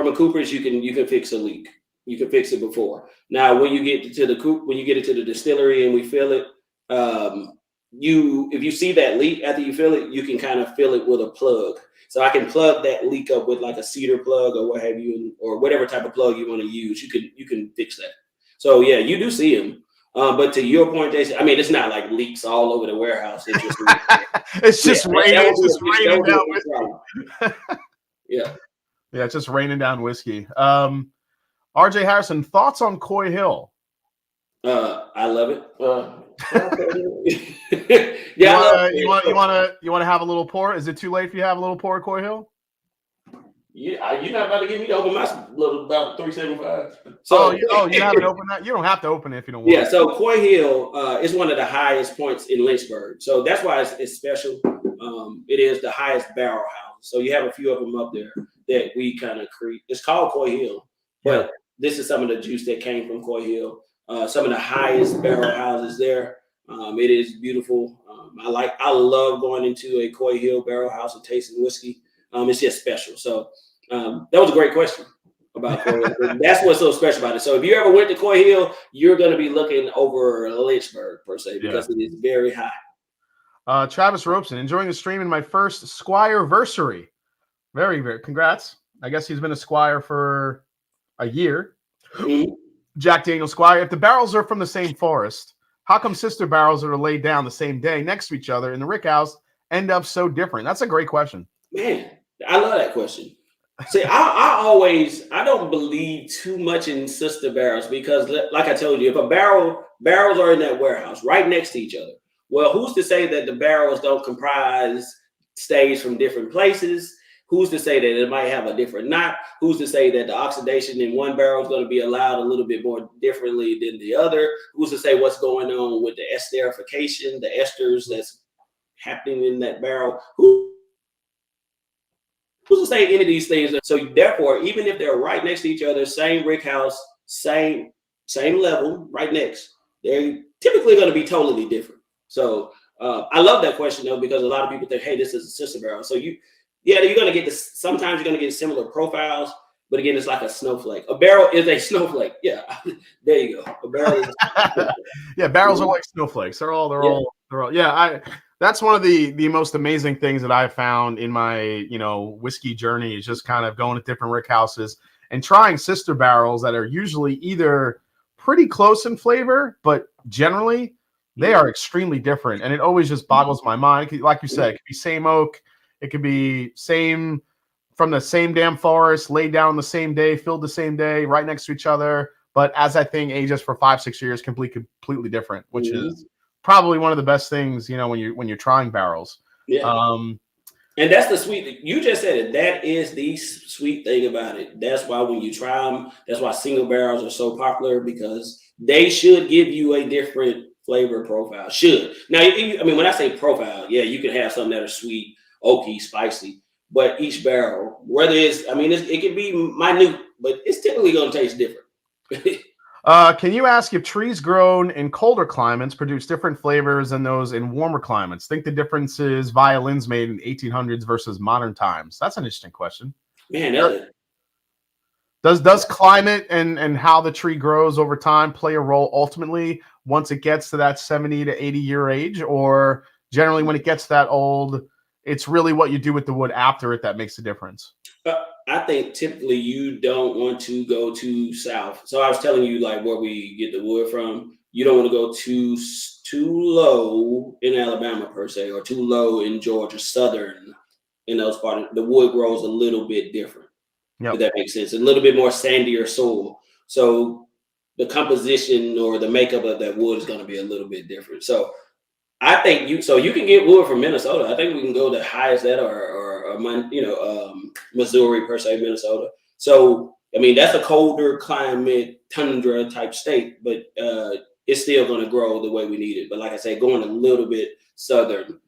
a cooperage, you can fix a leak. You can fix it before. Now, when you get to the distillery and we fill it, if you see that leak after you fill it, you can kind of fill it with a plug. So I can plug that leak up with like a cedar plug or what have you, or whatever type of plug you want to use. You can fix that. So yeah, you do see them. But to your point, Jason, I mean, it's not like leaks all over the warehouse. It's just raining. It's just raining down whiskey. Yeah, it's just raining down whiskey. RJ Harrison, thoughts on Coy Hill? I love it. You want to have a little pour? Is it too late for you to have a little pour at Coy Hill? Yeah, you're not about to get me to open my little about 375. So, you haven't opened that? You don't have to open it if you don't want. Yeah, so Coy Hill is one of the highest points in Lynchburg. So that's why it's special. It is the highest barrel house. So you have a few of them up there that we kind of create. It's called Coy Hill, but this is some of the juice that came from Coy Hill. Some of the highest barrel houses there. It is beautiful. I love going into a Coy Hill barrel house and tasting whiskey. It's just special. So that was a great question about Coy Hill. That's what's so special about it. So if you ever went to Coy Hill, you're going to be looking over Lynchburg per se, because it is very high. Travis Robeson, enjoying the stream in my first Squire-versary. Very, very congrats. I guess he's been a Squire for a year. Mm-hmm. Jack Daniel Squire. If the barrels are from the same forest, how come sister barrels that are laid down the same day next to each other in the rick house end up so different? That's a great question. Man, I love that question. See, I don't believe too much in sister barrels, because like I told you, if barrels are in that warehouse right next to each other, well, who's to say that the barrels don't comprise staves from different places? who's to say that it might have a different knot? Who's to say that the oxidation in one barrel is going to be allowed a little bit more differently than the other? Who's to say what's going on with the esterification, the esters that's happening in that barrel? Who's to say any of these things? So therefore, even if they're right next to each other, same rick house, same level, right next, they're typically going to be totally different. So I love that question though, because a lot of people think, hey, this is a sister barrel. So you're going to get this. Sometimes you're going to get similar profiles, but again, it's like a snowflake. A barrel is a snowflake. Yeah, there you go. A barrel is yeah, barrels are like snowflakes. They're all. Yeah, that's one of the most amazing things that I've found in my whiskey journey is just kind of going to different rick houses and trying sister barrels that are usually either pretty close in flavor, but generally they are extremely different. And it always just boggles my mind. Like you said, it could be same oak, it could be same from the same damn forest, laid down the same day, filled the same day, right next to each other. But as that thing ages for 5-6 years, completely different, which is probably one of the best things, when you're trying barrels. Yeah. And that's the sweet. You just said it. That is the sweet thing about it. That's why when you try them, that's why single barrels are so popular, because they should give you a different flavor profile. Should. Now, when I say profile, yeah, you can have some that are sweet, oaky, spicy, but each barrel, whether it can be minute, but it's typically going to taste different. Can you ask if trees grown in colder climates produce different flavors than those in warmer climates? Think the difference is violins made in 1800s versus modern times. That's an interesting question. Man, does climate and how the tree grows over time play a role ultimately once it gets to that 70 to 80 year age, or generally when it gets that old, it's really what you do with the wood after it that makes a difference? I think typically you don't want to go too south. So I was telling you like where we get the wood from. You don't want to go too low in Alabama per se, or too low in Georgia, southern in those parts. The wood grows a little bit different. Yep. If that makes sense. A little bit more sandier soil. So the composition or the makeup of that wood is going to be a little bit different. So I think you can get wood from Minnesota. I think we can go the highest that or Missouri per se, Minnesota. So that's a colder climate, tundra type state, but it's still going to grow the way we need it. But like I say, going a little bit southern,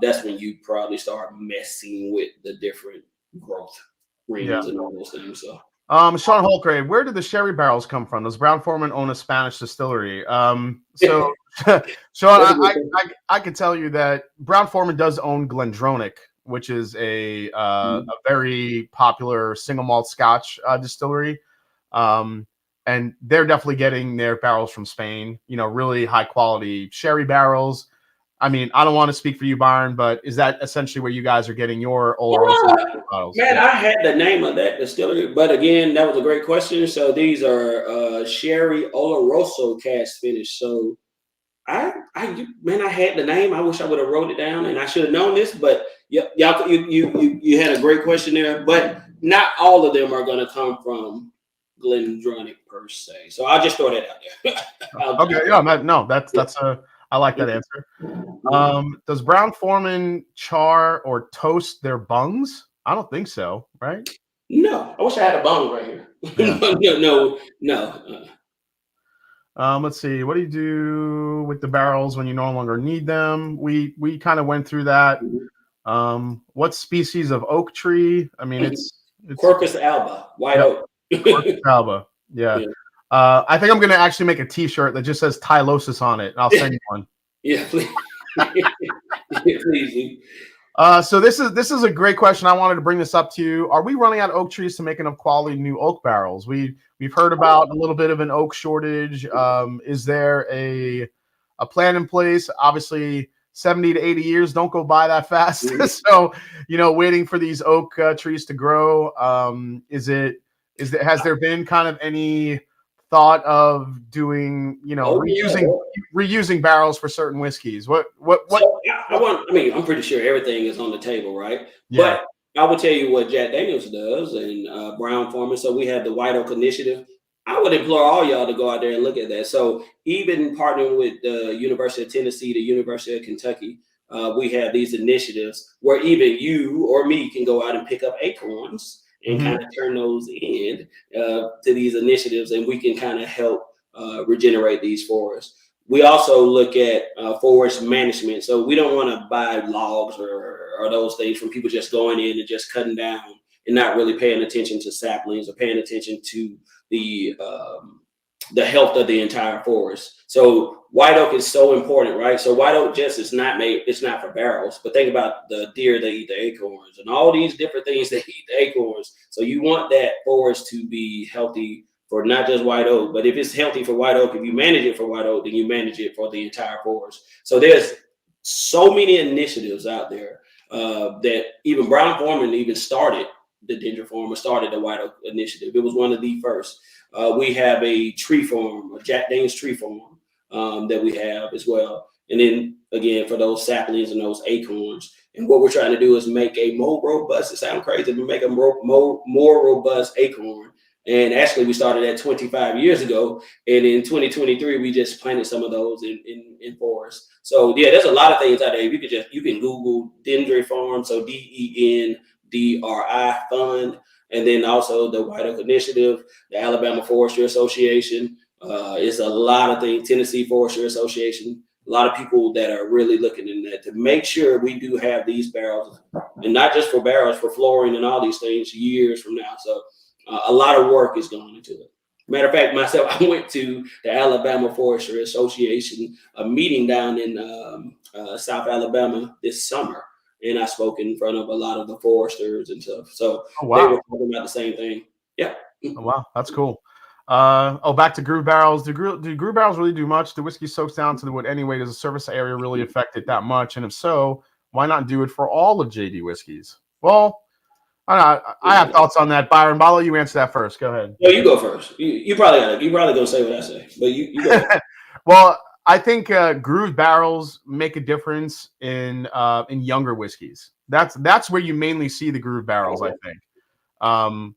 that's when you probably start messing with the different growth rings and all those things. So. Sean Holcraig, where did the sherry barrels come from? Does Brown-Forman own a Spanish distillery? So Sean, I can tell you that Brown-Forman does own Glendronach, which is a very popular single malt Scotch distillery, and they're definitely getting their barrels from Spain. Really high quality sherry barrels. I don't want to speak for you, Byron, but is that essentially where you guys are getting your Oloroso bottles? Man, I had the name of that distillery, but again, that was a great question. So these are sherry Oloroso cast finish. So I had the name. I wish I would have wrote it down, and I should have known this. But you had a great question there. But not all of them are going to come from Glendronach per se. So I'll just throw that out there. Okay, that's I like that answer. Does Brown-Forman char or toast their bungs? I don't think so, right? No, I wish I had a bung right here. Yeah. No. Let's see. What do you do with the barrels when you no longer need them? We kind of went through that. What species of oak tree? It's Quercus alba, white oak. Quercus alba. Yeah. I think I'm going to actually make a T-shirt that just says Tylosis on it. I'll send you one. Yeah, please. Please. So this is a great question. I wanted to bring this up to you. Are we running out of oak trees to make enough quality new oak barrels? We've heard about a little bit of an oak shortage. Is there a plan in place? Obviously, 70 to 80 years don't go by that fast. So waiting for these oak trees to grow. Has there been kind of any thought of doing, reusing barrels for certain whiskeys? What? So, I'm pretty sure everything is on the table, right? Yeah. But I will tell you what Jack Daniels does and Brown-Forman. So we have the White Oak Initiative. I would implore all y'all to go out there and look at that. So even partnering with the University of Tennessee, the University of Kentucky, we have these initiatives where even you or me can go out and pick up acorns and kind of turn those in to these initiatives, and we can kind of help regenerate these forests. We also look at forest management. So we don't want to buy logs or those things from people just going in and just cutting down and not really paying attention to saplings or paying attention to the health of the entire forest. So white oak is so important, right? So white oak just is not made, it's not for barrels, but think about the deer that eat the acorns and all these different things that eat the acorns. So you want that forest to be healthy for not just white oak, but if it's healthy for white oak, if you manage it for white oak, then you manage it for the entire forest. So there's so many initiatives out there that even Brown Foreman even started the Dendroform or started the white oak initiative. It was one of the first. We have a tree farm, a Jack Daniel's tree farm that we have as well. And then again, for those saplings and those acorns. And what we're trying to do is make a more robust, it sounds crazy, but make a more robust acorn. And actually, we started that 25 years ago. And in 2023, we just planted some of those in forests. So yeah, there's a lot of things out there. You can Google Dendroform, so DENDRI Fund, and then also the White Oak Initiative, the Alabama Forestry Association. It's a lot of things. Tennessee Forestry Association. A lot of people that are really looking in that to make sure we do have these barrels, and not just for barrels, for flooring and all these things years from now. So a lot of work is going into it. Matter of fact, myself, I went to the Alabama Forestry Association, a meeting down in South Alabama this summer, and I spoke in front of a lot of the foresters and stuff. So they were talking about the same thing. Yeah. Oh, wow, that's cool. Back to groove barrels. Do groove barrels really do much? The whiskey soaks down to the wood anyway. Does the surface area really affect it that much? And if so, why not do it for all of JD whiskeys? Well, I have thoughts on that, Byron. I'll let you answer that first. Go ahead. No, you go first. You probably gonna say what I say, but you go. Well, I think grooved barrels make a difference in younger whiskeys. That's where you mainly see the grooved barrels. I think.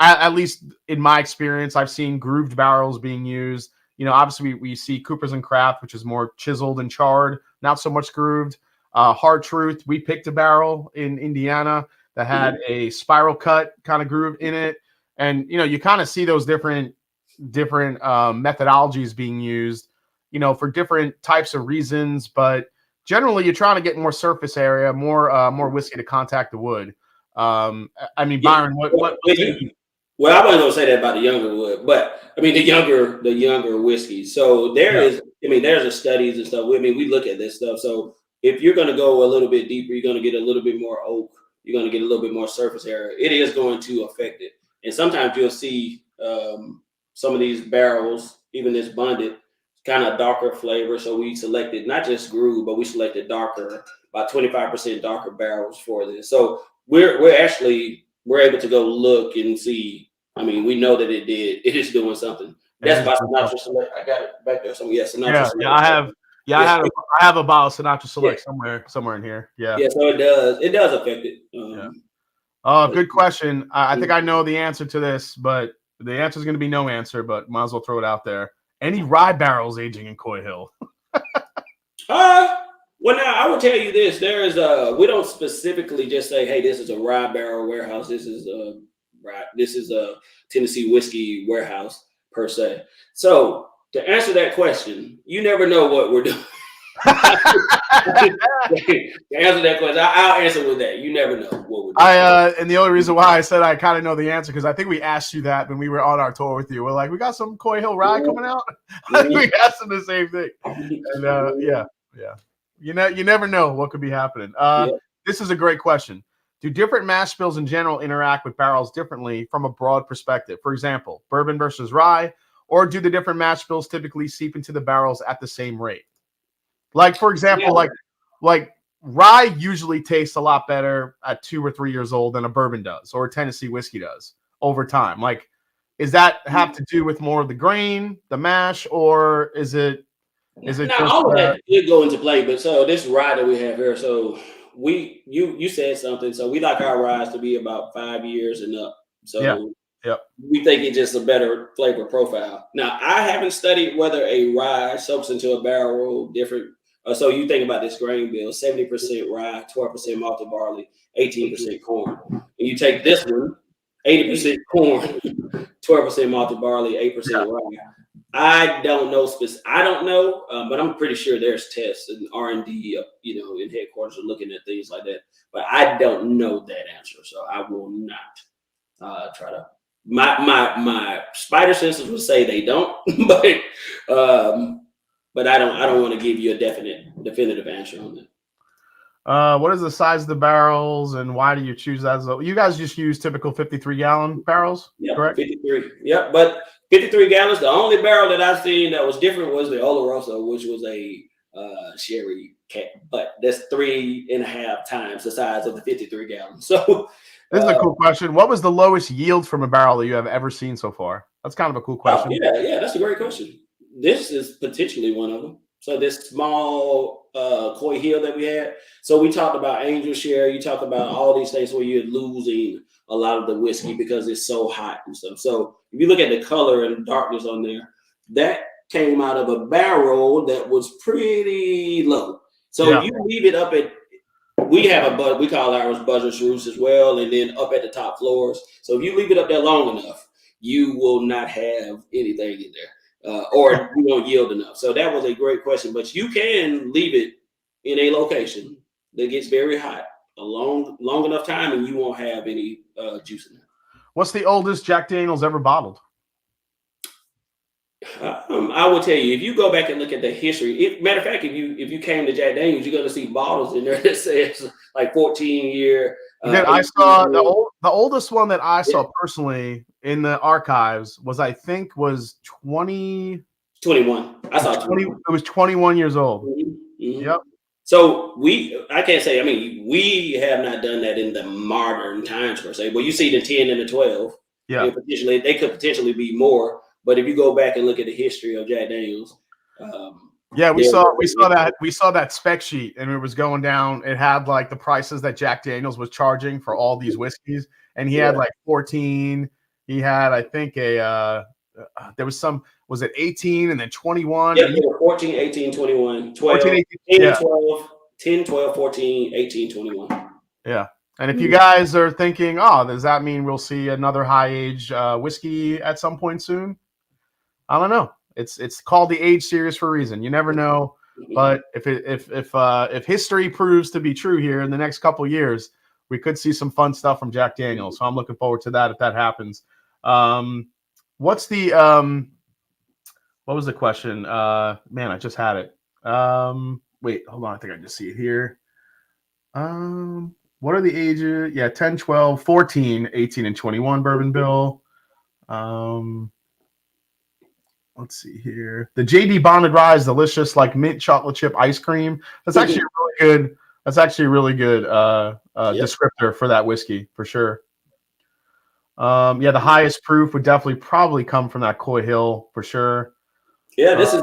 At least in my experience, I've seen grooved barrels being used. You know, obviously we see Coopers and Craft, which is more chiseled and charred, not so much grooved. Hard Truth, we picked a barrel in Indiana that had a spiral cut kind of groove in it. And, you know, you kind of see those different methodologies being used, you know, for different types of reasons. But generally, you're trying to get more surface area, more whiskey to contact the wood. I mean, Byron, what well, I wasn't gonna say that about the younger wood, but I mean the younger whiskey. So there's the studies and stuff. I mean, we look at this stuff. So if you're gonna go a little bit deeper, you're gonna get a little bit more oak. You're gonna get a little bit more surface area. It is going to affect it. And sometimes you'll see some of these barrels, even this bonded, kind of darker flavor. So we selected not just groove, but we selected darker, about 25% darker barrels for this. So we're able to go look and see. I mean, we know that it is doing something. That's by Sinatra Select. I got it back there. Sinatra Select. I have a bottle of Sinatra Select somewhere in here. Yeah. Yeah, so it does affect it. Good question. I think I know the answer to this, but the answer is going to be no answer, but might as well throw it out there. Any rye barrels aging in Coy Hill? Well, now I will tell you this: we don't specifically just say, "Hey, this is a rye barrel warehouse. This is a Tennessee whiskey warehouse per se." So to answer that question, you never know what we're doing. To answer that question, I'll answer with that. You never know what we're doing. And the only reason why I said I kind of know the answer because I think we asked you that when we were on our tour with you. We're like, we got some Coy Hill rye coming out. We asked them the same thing. And yeah. You never know what could be happening. This is a great question. Do different mash bills in general interact with barrels differently from a broad perspective? For example, bourbon versus rye, or do the different mash bills typically seep into the barrels at the same rate? Like, for example, like rye usually tastes a lot better at 2 or 3 years old than a bourbon does, or a Tennessee whiskey does over time. Like, is that have to do with more of the grain, the mash, or is it just, all of that did go into play? But so this rye that we have here, so you said something. So we like our ryes to be about 5 years and up. So we think it's just a better flavor profile. Now I haven't studied whether a rye soaks into a barrel different So you think about this grain bill: 70% rye, 12% malted barley, 18% corn. And you take this one, 80% corn, 12% malted barley, 8% rye. I don't know I don't know, but I'm pretty sure there's tests and R&D, in headquarters are looking at things like that. But I don't know that answer, so I will not try to. My spider senses would say they don't, but I don't want to give you a definitive answer on that. What is the size of the barrels, and why do you choose that? You guys just use typical 53-gallon barrels, correct? 53. Yep, but 53 gallons. The only barrel that I've seen that was different was the Oloroso, which was a sherry cat, but that's 3.5 times the size of the 53 gallons. So this is a cool question. What was the lowest yield from a barrel that you have ever seen so far? That's kind of a cool question. Yeah, that's a great question. This is potentially one of them. So this small Coy Hill that we had. So we talked about angel share. You talk about all these things where you're losing a lot of the whiskey because it's so hot and stuff. So if you look at the color and darkness on there, that came out of a barrel that was pretty low. So if you leave it up at, we call ours Buzzard's Roost as well, and then up at the top floors. So if you leave it up there long enough, you will not have anything in there. Or you won't yield enough. So that was a great question, but you can leave it in a location that gets very hot a long enough time, and you won't have any juice in there. What's the oldest Jack Daniel's ever bottled? I will tell you, if you go back and look at the history. Matter of fact, if you came to Jack Daniel's, you're going to see bottles in there that says like 14-year. I saw the oldest one that I saw personally in the archives was 20. 21. I saw 20. It was 21 years old. Mm-hmm. Yep. So I can't say, we have not done that in the modern times per se. Well, you see the 10 and the 12. Yeah. And they could potentially be more. But if you go back and look at the history of Jack Daniel's, we saw that spec sheet, and it was going down. It had like the prices that Jack Daniel's was charging for all these whiskeys, and he had like 14. He had, I think, there was some. Was it 18 and then 21? Yeah, 14, 18, 21, 12, 14, 18, 12, 10, 12, 14, 18, 21. Yeah. And if you guys are thinking, does that mean we'll see another high age whiskey at some point soon? I don't know. It's called the age series for a reason. You never know. But if history proves to be true here in the next couple of years, we could see some fun stuff from Jack Daniel's. So I'm looking forward to that if that happens. What's the what was the question? Man, I just had it. Wait, hold on. I think I just see it here. What are the ages? Yeah, 10, 12, 14, 18, and 21 bourbon bill. Let's see here. The JD Bonded Rye is delicious, like mint chocolate chip ice cream. That's actually really good. That's actually a really good descriptor for that whiskey, for sure. The highest proof would probably come from that Coy Hill, for sure. Yeah, this is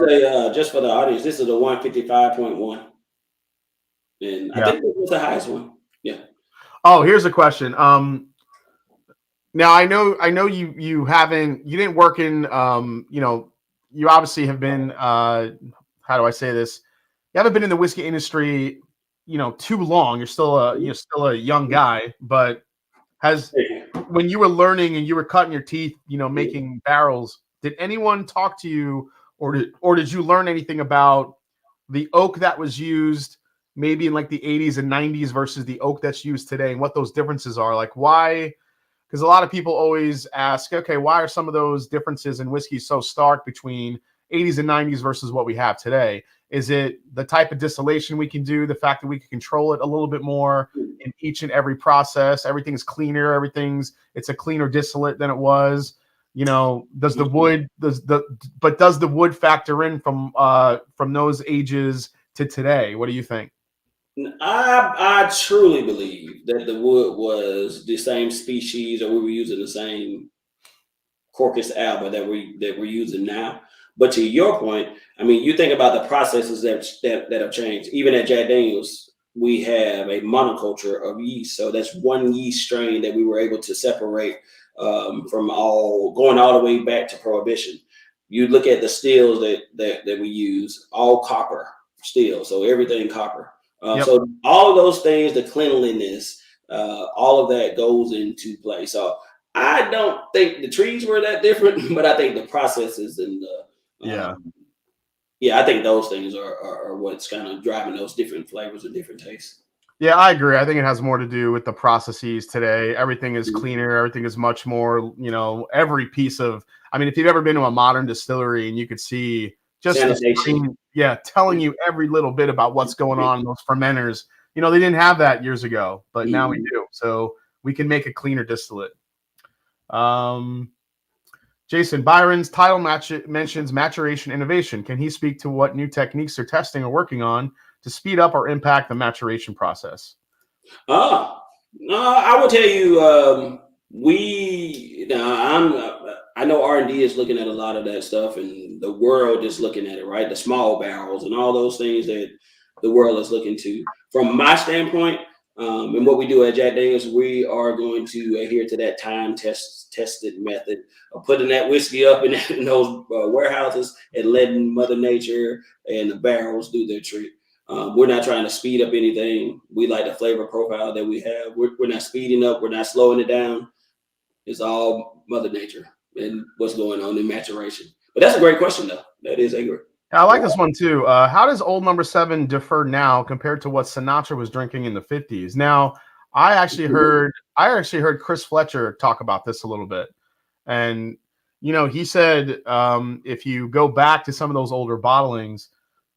just for the audience, this is a 155.1. And I think this was the highest one. Yeah. Oh, here's a question. Now I know you didn't work in you obviously have been how do I say this? You haven't been in the whiskey industry, too long. You're still a young guy, but when you were learning and you were cutting your teeth, making barrels, did anyone talk to you or did you learn anything about the oak that was used maybe in like the 80s and 90s versus the oak that's used today and what those differences are? Like why? Because a lot of people always ask, okay, why are some of those differences in whiskey so stark between 80s and 90s versus what we have today? Is it the type of distillation we can do, the fact that we can control it a little bit more in each and every process? Everything's cleaner. It's a cleaner distillate than it was. Does the wood factor in from those ages to today? What do you think? I truly believe that the wood was the same species, or we were using the same Corcus alba that we're using now. But to your point, you think about the processes that have changed. Even at Jack Daniel's, we have a monoculture of yeast, so that's one yeast strain that we were able to separate from going all the way back to Prohibition. You look at the stills that we use, all copper. still, so everything copper. Yep. So all of those things, the cleanliness, all of that goes into play. So I don't think the trees were that different, but I think the processes and the I think those things are what's kind of driving those different flavors and different tastes. Yeah, I agree. I think it has more to do with the processes today. Everything is cleaner. Everything is much more, every piece of, I mean, if you've ever been to a modern distillery and you could see just the screen, telling you every little bit about what's going on in those fermenters. They didn't have that years ago, but now we do. So we can make a cleaner distillate. Jason, Byron's title mentions maturation innovation. Can he speak to what new techniques they're testing or working on to speed up or impact the maturation process? I will tell you, I know R&D is looking at a lot of that stuff, and the world is looking at it, right? The small barrels and all those things that the world is looking to. From my standpoint, and what we do at Jack Daniel's, we are going to adhere to that tested method of putting that whiskey up in those warehouses and letting Mother Nature and the barrels do their trick. We're not trying to speed up anything. We like the flavor profile that we have. We're not speeding up. We're not slowing it down. It's all Mother Nature and what's going on in maturation. But that's a great question, though. That is a great. I like this one too. How does Old Number 7 differ now compared to what Sinatra was drinking in the 50s? Now, I actually heard Chris Fletcher talk about this a little bit, and he said if you go back to some of those older bottlings,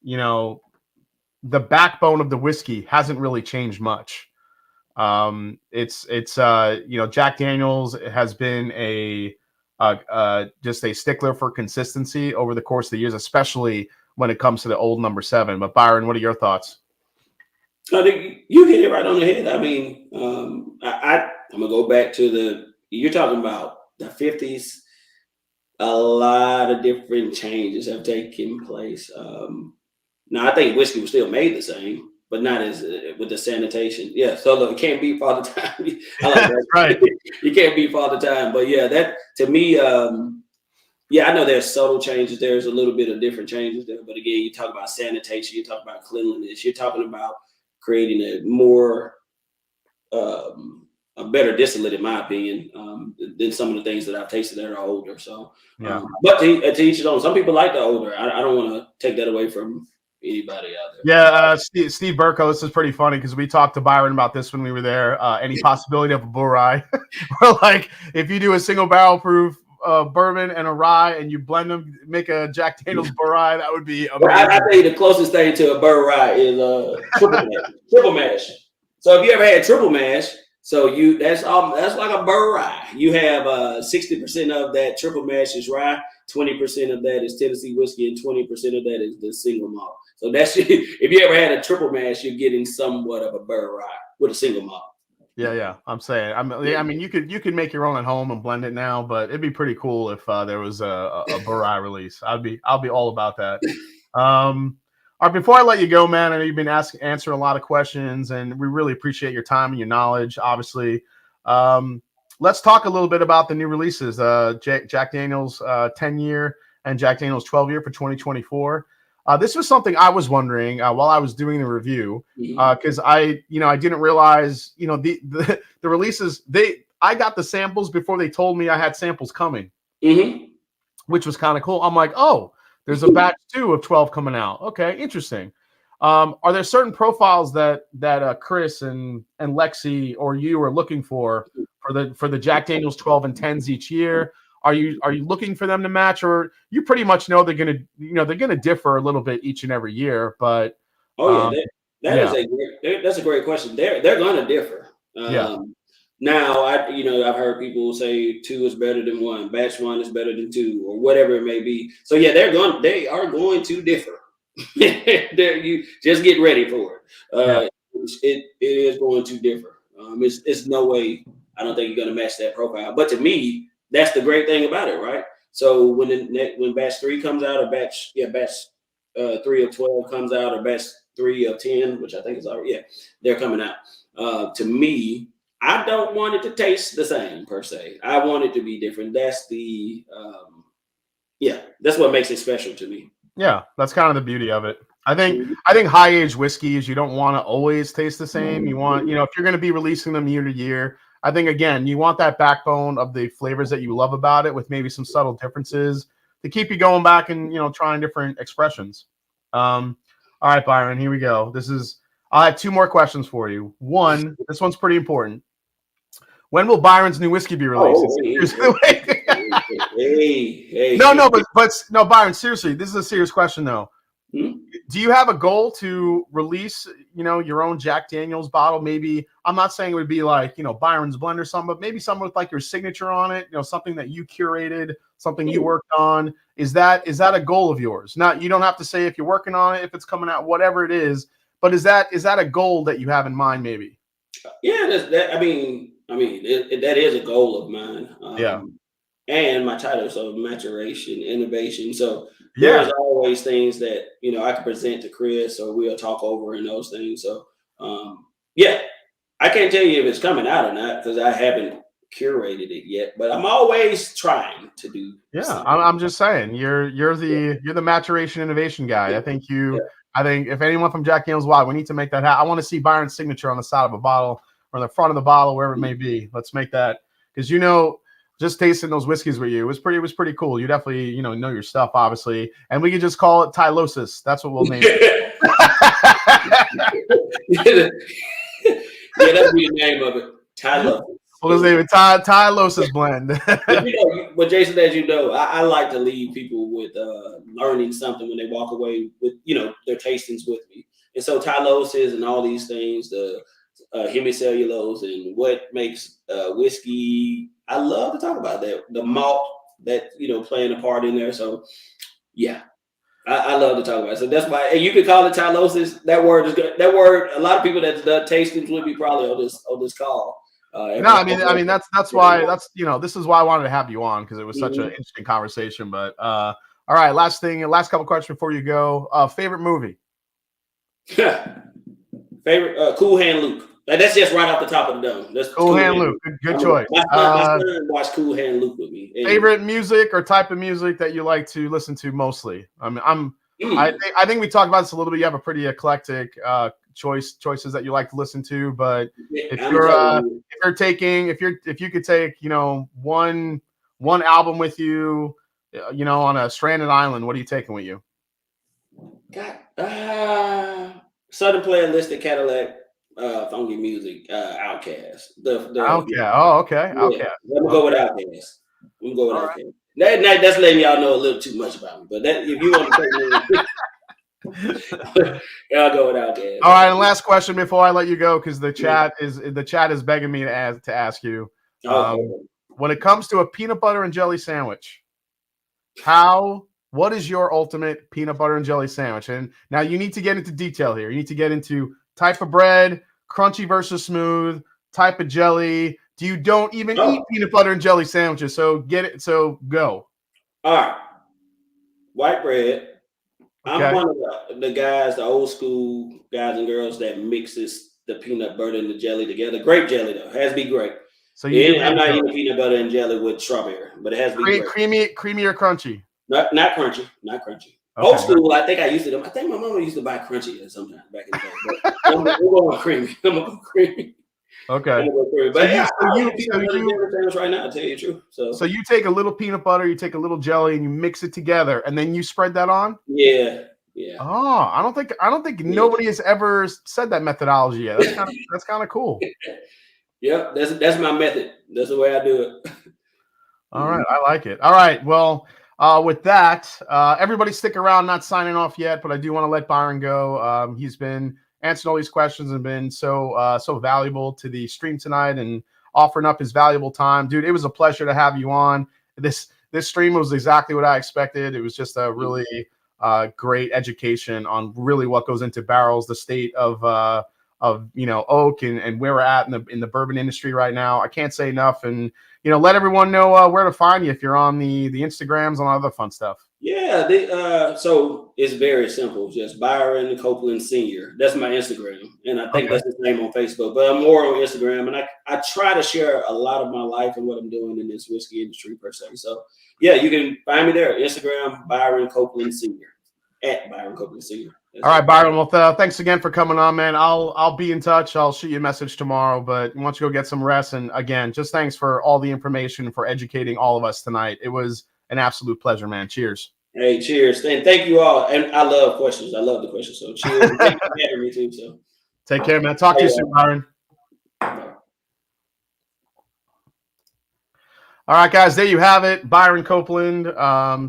the backbone of the whiskey hasn't really changed much. It's Jack Daniel's has been just a stickler for consistency over the course of the years, especially when it comes to the Old Number 7. But Byron, what are your thoughts? You hit it right on the head. I mean, I'm gonna go back to you're talking about the 50s. A lot of different changes have taken place. Now I think whiskey was still made the same, but not as with the sanitation. Yeah, so look, it can't be Father Time. I like that. Right. You can't be Father Time, but yeah, that to me, I know there's subtle changes. There's a little bit of different changes there, but again, you talk about sanitation, you talk about cleanliness, you're talking about creating a more a better distillate, in my opinion, than some of the things that I've tasted that are older. So, but to each his own. Some people like the older. I don't want to take that away from anybody out there. Yeah, Steve Burko, this is pretty funny because we talked to Byron about this when we were there. Any possibility of a bull rye? We're like, if you do a single barrel proof bourbon and a rye and you blend them, make a Jack Daniel's bull rye, that would be amazing. Well, I tell you, the closest thing to a burr rye is triple mash. So if you ever had triple mash, that's like a burr rye. You have 60% of that triple mash is rye, 20% of that is Tennessee whiskey, and 20% of that is the single malt. So that's if you ever had a triple mash, you're getting somewhat of a burr rye with a single malt. Yeah. I'm saying, I mean, you could make your own at home and blend it now, but it'd be pretty cool if there was a burr rye release. I'll be all about that. All right, before I let you go, man, I know you've been answering a lot of questions, and we really appreciate your time and your knowledge, obviously. Let's talk a little bit about the new releases, Jack Daniel's 10-year and Jack Daniel's 12-year for 2024. This was something I was wondering while I was doing the review, because I didn't realize, the releases, I got the samples before they told me I had samples coming, which was kind of cool. I'm like, oh, there's a batch 2 of 12 coming out. Okay, interesting. Are there certain profiles that Chris and Lexi or you are looking for the Jack Daniel's 12 and 10s each year? Are you looking for them to match, or you pretty much know they're gonna differ a little bit each and every year? But that's a great question. They're gonna differ. Now I've heard people say 2 is better than 1, batch 1 is better than 2, or whatever it may be. So yeah, they are going to differ. You just get ready for it. It is going to differ. It's no way. I don't think you're going to match that profile. But to me, that's the great thing about it, right? So when batch 3 comes out, or batch 3 of 12 comes out, or batch 3 of 10, which I think is already they're coming out. To me, I don't want it to taste the same per se. I want it to be different. That's that's what makes it special to me. Yeah, that's kind of the beauty of it. I think high age whiskeys, you don't want to always taste the same. You want, if you're going to be releasing them year to year, I think again, you want that backbone of the flavors that you love about it with maybe some subtle differences to keep you going back and, trying different expressions. All right, Byron, here we go. I have two more questions for you. One, this one's pretty important. When will Byron's new whiskey be released? No, Byron, seriously, this is a serious question though. Do you have a goal to release, your own Jack Daniel's bottle? Maybe, I'm not saying it would be like, Byron's blend or something, but maybe something with like your signature on it, something that you curated, something you worked on. Is that a goal of yours? Not, you don't have to say if you're working on it, if it's coming out, whatever it is, but is that a goal that you have in mind maybe? Yeah, that is a goal of mine. And my title, so Maturation, Innovation. So there's always things that, I can present to Chris or we'll talk over and those things. So, I can't tell you if it's coming out or not because I haven't curated it yet, but I'm always trying to do. Yeah, I'm just saying you're the Maturation Innovation guy. I think I think if anyone from Jack Daniel's Wild, we need to make that happen. I want to see Byron's signature on the side of a bottle or the front of the bottle, wherever it may be. Let's make that, because just tasting those whiskeys with you was pretty cool. You definitely know your stuff, obviously, and we could just call it Tylosis. That's what we'll name it. Yeah, that'd be the name of it, Tylosis. We'll just name it Tylosis blend. But Jason, as you know, I like to leave people with learning something when they walk away with their tastings with me. And so Tylosis and all these things, the hemicellulose and what makes whiskey. I love to talk about that. The malt that playing a part in there. So yeah, I love to talk about it. So that's why, and you can call it Tylosis. That word is good. That word, a lot of people that's done tastings would be probably on this call. That's why this is why I wanted to have you on, because it was such an interesting conversation. But all right, last couple questions before you go. Favorite movie? Favorite Cool Hand Luke. That's just right off the top of the dome. That's Cool Hand Luke. Good choice. My son watched Cool Hand Luke with me. Favorite music or type of music that you like to listen to mostly? I think we talked about this a little bit. You have a pretty eclectic choices that you like to listen to, but if you could take one album with you, on a stranded island, what are you taking with you? Southern Playalistic Cadillac. Funky music, Outkast. Oh, okay. Outcast. Let me go with Outkast. Outkast. That's letting y'all know a little too much about me. But if you want to take me, I'll go with Outkast. All right, and last question before I let you go, because the chat is begging me to ask you. When it comes to a peanut butter and jelly sandwich, what is your ultimate peanut butter and jelly sandwich? And now you need to get into detail here. You need to get into type of bread, crunchy versus smooth, type of jelly. You don't even eat peanut butter and jelly sandwiches, so get it. So go. All right. White bread. Okay. I'm one of the guys, the old school guys and girls that mixes the peanut butter and the jelly together. Grape jelly though, it has to be grape. So I'm not eating peanut butter and jelly with strawberry, but it has to be creamy or crunchy. Not crunchy. Okay. Old school, I think my mom used to buy crunchy sometime back in the day. But I'm going creamy. Okay. But right now, I'll tell you the truth. So you take a little peanut butter, you take a little jelly, and you mix it together, and then you spread that on? Yeah. Oh, I don't think nobody has ever said that methodology yet. That's kind of cool. Yep, that's my method. That's the way I do it. All right, I like it. All right, well, with that, everybody stick around. Not signing off yet, but I do want to let Byron go. He's been answering all these questions and been so valuable to the stream tonight and offering up his valuable time. Dude, it was a pleasure to have you on. This stream was exactly what I expected. It was just a really great education on really what goes into barrels, the state of oak and where we're at in the bourbon industry right now. I can't say enough. And let everyone know where to find you if you're on the Instagrams and all other fun stuff. Yeah, so it's very simple. Just Byron Copeland Sr. That's my Instagram, and I think that's his name on Facebook. But I'm more on Instagram, and I try to share a lot of my life and what I'm doing in this whiskey industry per se. So yeah, you can find me there. Instagram, Byron Copeland Sr. at Byron Copeland Senior. All right, Byron. Well, thanks again for coming on, man. I'll be in touch. I'll shoot you a message tomorrow, but why don't you go get some rest? And again, just thanks for all the information, for educating all of us tonight. It was an absolute pleasure, man. Cheers. Hey, cheers. And thank you all. And I love questions. I love the questions. So cheers. Thank you for having me too. So take care, man. Talk to you soon, Byron. All right, guys, there you have it. Byron Copeland,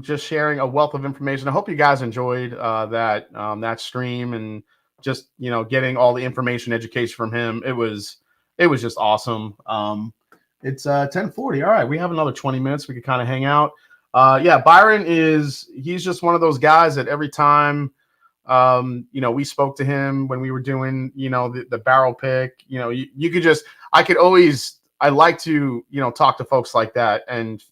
just sharing a wealth of information. I hope you guys enjoyed that stream and just, getting all the information, education from him. It was just awesome. It's 10:40. All right, we have another 20 minutes. We could kind of hang out. Byron he's just one of those guys that every time, we spoke to him when we were doing, the barrel pick, you could just, I like to, talk to folks like that and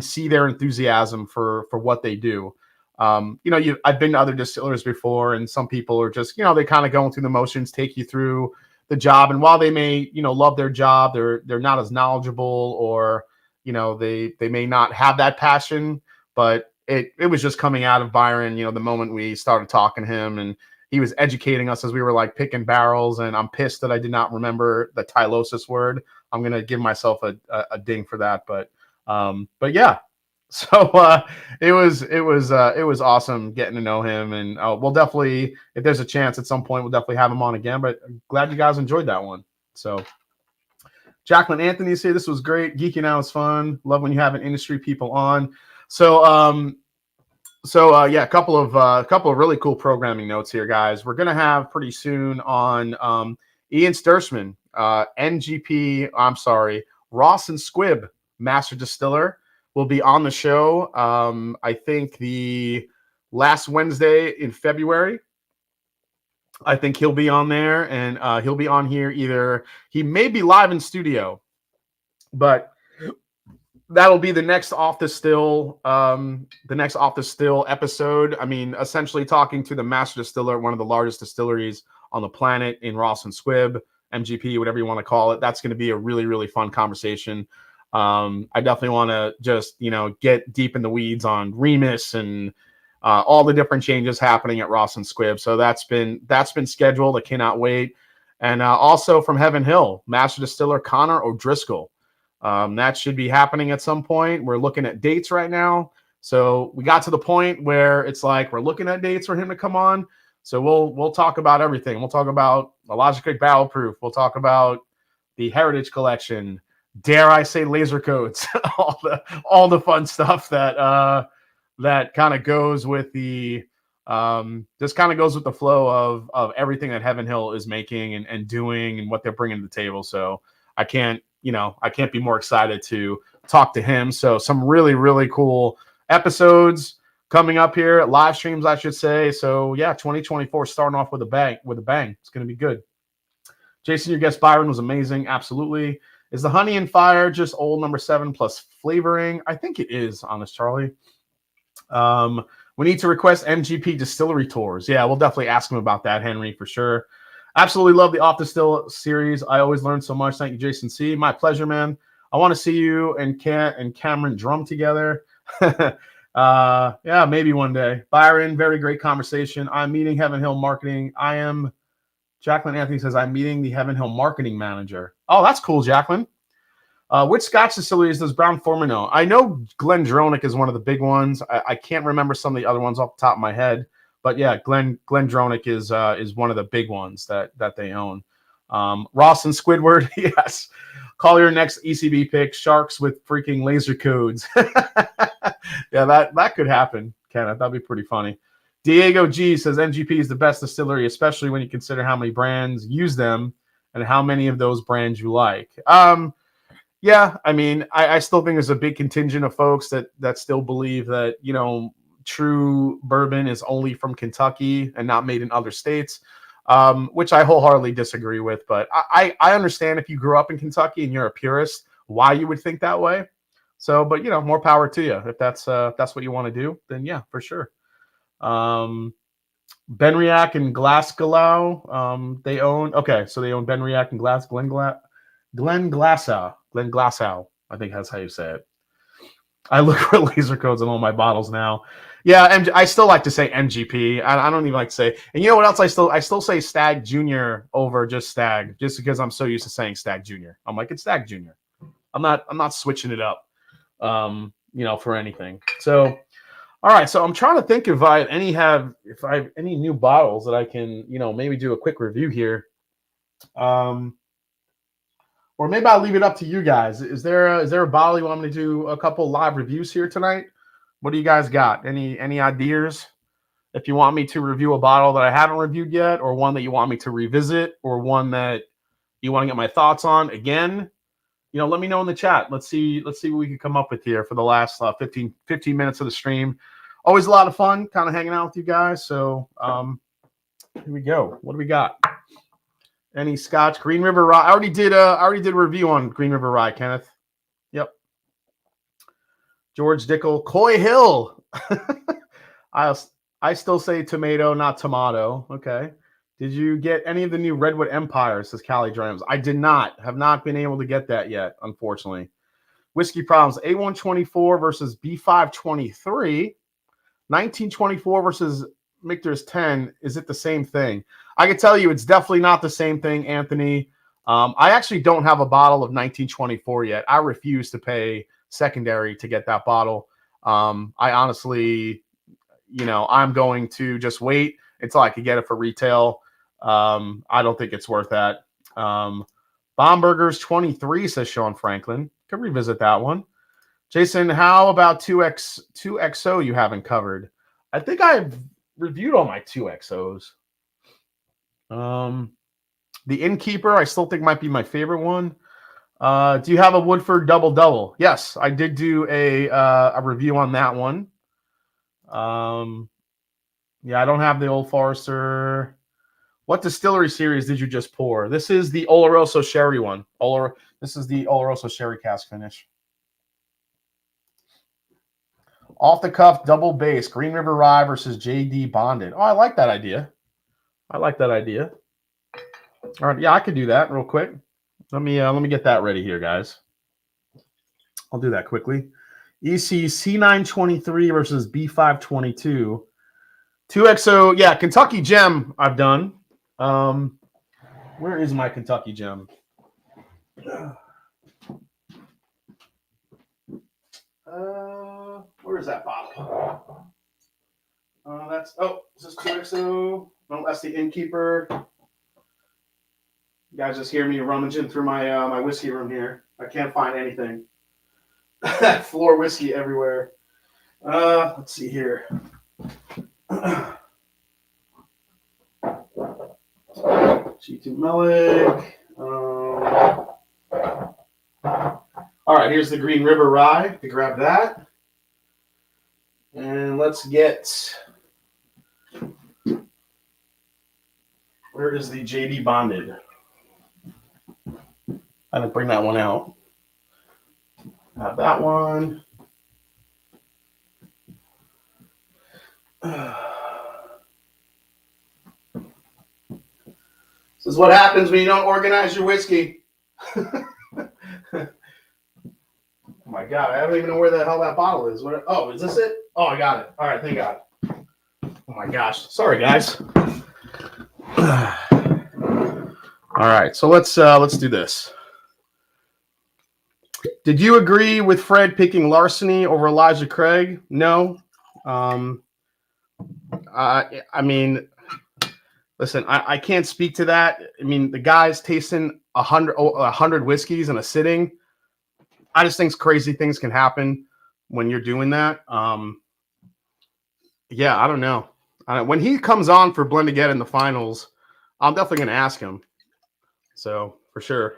see their enthusiasm for what they do. I've been to other distillers before, and some people are just, they kind of going through the motions, take you through the job. And while they may, love their job, they're not as knowledgeable, or, they may not have that passion, but it was just coming out of Byron, the moment we started talking to him, and he was educating us as we were like picking barrels. And I'm pissed that I did not remember the tylosis word. I'm going to give myself a ding for that. But yeah, so it was awesome getting to know him. And we'll definitely, if there's a chance at some point, we'll definitely have him on again. But I'm glad you guys enjoyed that one. So Jacqueline Anthony's here. This was great. Geeking out is fun. Love when you have an industry people on. So, a couple of really cool programming notes here, guys. We're going to have pretty soon on Ian Stursman, Ross and Squibb, Master Distiller, will be on the show. I think the last Wednesday in February. I think he'll be on there, and he'll be on here either. He may be live in studio, but that'll be the next off the still episode. I mean, essentially talking to the master distiller, one of the largest distilleries on the planet in Ross and Squibb, MGP, whatever you want to call it. That's going to be a really, really fun conversation. I definitely want to just, get deep in the weeds on Remus and all the different changes happening at Ross and Squibb. So that's been scheduled. I cannot wait. And also from Heaven Hill, master distiller Connor O'Driscoll. That should be happening at some point. We're looking at dates right now. So we got to the point where it's like we're looking at dates for him to come on. So we'll talk about everything. We'll talk about the Logic Pick Barrel Proof. We'll talk about the Heritage Collection. Dare I say laser codes? all the fun stuff that kind of goes with the just kind of goes with the flow of everything that Heaven Hill is making and doing and what they're bringing to the table. So I can't be more excited to talk to him. So some really, really cool episodes coming up here, live streams, I should say. So yeah, 2024 starting off with a bang. It's going to be good. Jason, your guest Byron was amazing. Absolutely. Is the Honey and Fire just old number 7 plus flavoring? I think it is, Honest Charlie. We need to request MGP distillery tours. Yeah, we'll definitely ask him about that, Henry, for sure. Absolutely love the Off the Still series. I always learn so much. Thank you, Jason C. My pleasure, man. I want to see you and Cameron drum together. Yeah, maybe one day. Byron, very great conversation. I'm meeting Heaven Hill Marketing. Jacqueline Anthony says, I'm meeting the Heaven Hill Marketing Manager. Oh, that's cool, Jacqueline. Which Scotch distilleries does Brown Forman know? I know Glendronach is one of the big ones. I can't remember some of the other ones off the top of my head. But yeah, Glendronach is one of the big ones that they own. Ross and Squidward, yes. Call your next ECB pick, Sharks with freaking laser codes. Yeah, that could happen, Kenneth. That'd be pretty funny. Diego G says MGP is the best distillery, especially when you consider how many brands use them and how many of those brands you like. Yeah, I mean, I still think there's a big contingent of folks that still believe that, true bourbon is only from Kentucky and not made in other states, which I wholeheartedly disagree with. But I understand if you grew up in Kentucky and you're a purist, why you would think that way. So, but more power to you. If that's what you want to do, then yeah, for sure. Benriach and Glasgow, they own. Okay, so they own Benriach and Glenglassaugh, I think that's how you say it. I look for laser codes on all my bottles now. Yeah, I still like to say MGP. I don't even like to say. And you know what else? I still say Stag Junior over just Stag, just because I'm so used to saying Stag Junior. I'm like, it's Stag Junior. I'm not switching it up, for anything. So, all right. So I'm trying to think if I have any new bottles that I can, maybe do a quick review here. Or maybe I'll leave it up to you guys. Is there a bottle you want me to do a couple live reviews here tonight? What do you guys got? Any ideas? If you want me to review a bottle that I haven't reviewed yet, or one that you want me to revisit, or one that you want to get my thoughts on again, let me know in the chat. Let's see what we can come up with here for the last 15 minutes of the stream. Always a lot of fun kind of hanging out with you guys. So here we go. What do we got? Any Scotch? Green River Rye. I already did a review on Green River Rye, Kenneth. Yep. George Dickel. Coy Hill. I still say tomato, not tomato. Okay. Did you get any of the new Redwood Empire, says Callie Drams? I did not. Have not been able to get that yet, unfortunately. Whiskey Problems. A124 versus B523. 1924 versus Michter's 10. Is it the same thing? I can tell you it's definitely not the same thing, Anthony. I actually don't have a bottle of 1924 yet. I refuse to pay secondary to get that bottle. I honestly, I'm going to just wait until I can get it for retail. I don't think it's worth that. Bombergers 23, says Sean Franklin. Could revisit that one. Jason, how about 2XO you haven't covered? I think I've reviewed all my 2XOs. The Innkeeper, I still think might be my favorite one. Do you have a Woodford Double? Yes, I did do a review on that one. Yeah, I don't have the Old Forester. What distillery series did you just pour? This is the Oloroso Sherry one. This is the Oloroso Sherry cask finish. Off the cuff double base, Green River Rye versus JD Bonded. Oh, I like that idea. All right, yeah, I could do that real quick. Let me get that ready here, guys. I'll do that quickly. EC C923 versus B522. 2XO, yeah, Kentucky Gem I've done. Where is my Kentucky Gem? Where is that bottle? Is this 2XO? No, that's the Innkeeper. You guys just hear me rummaging through my my whiskey room here. I can't find anything. Floor whiskey everywhere. Let's see here. G2 Melic. All right, here's the Green River Rye. To grab that. And let's get... Where is the JD Bonded? I didn't bring that one out. Have that one. This is what happens when you don't organize your whiskey. Oh my God, I don't even know where the hell that bottle is. Is this it? Oh, I got it. All right, thank God. Oh my gosh, sorry guys. All right, so let's do this. Did you agree with Fred picking Larceny over Elijah Craig? No. I mean, listen, I can't speak to that. I mean, the guy's tasting 100 whiskeys in a sitting. I just think crazy things can happen when you're doing that. Yeah, I don't know. When he comes on for Blendaget in the finals, I'm definitely going to ask him. So, for sure.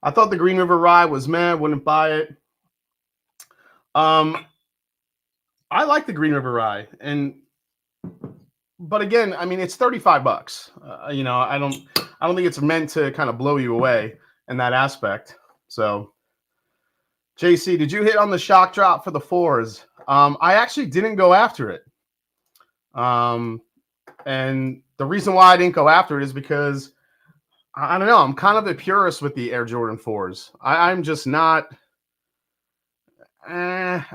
I thought the Green River Rye was mad, wouldn't buy it. I like the Green River Rye, but again, I mean, it's $35. I don't think it's meant to kind of blow you away in that aspect. So, JC, did you hit on the shock drop for the fours? I actually didn't go after it. And the reason why I didn't go after it is because I don't know. I'm kind of a purist with the Air Jordan 4s. I'm just not. I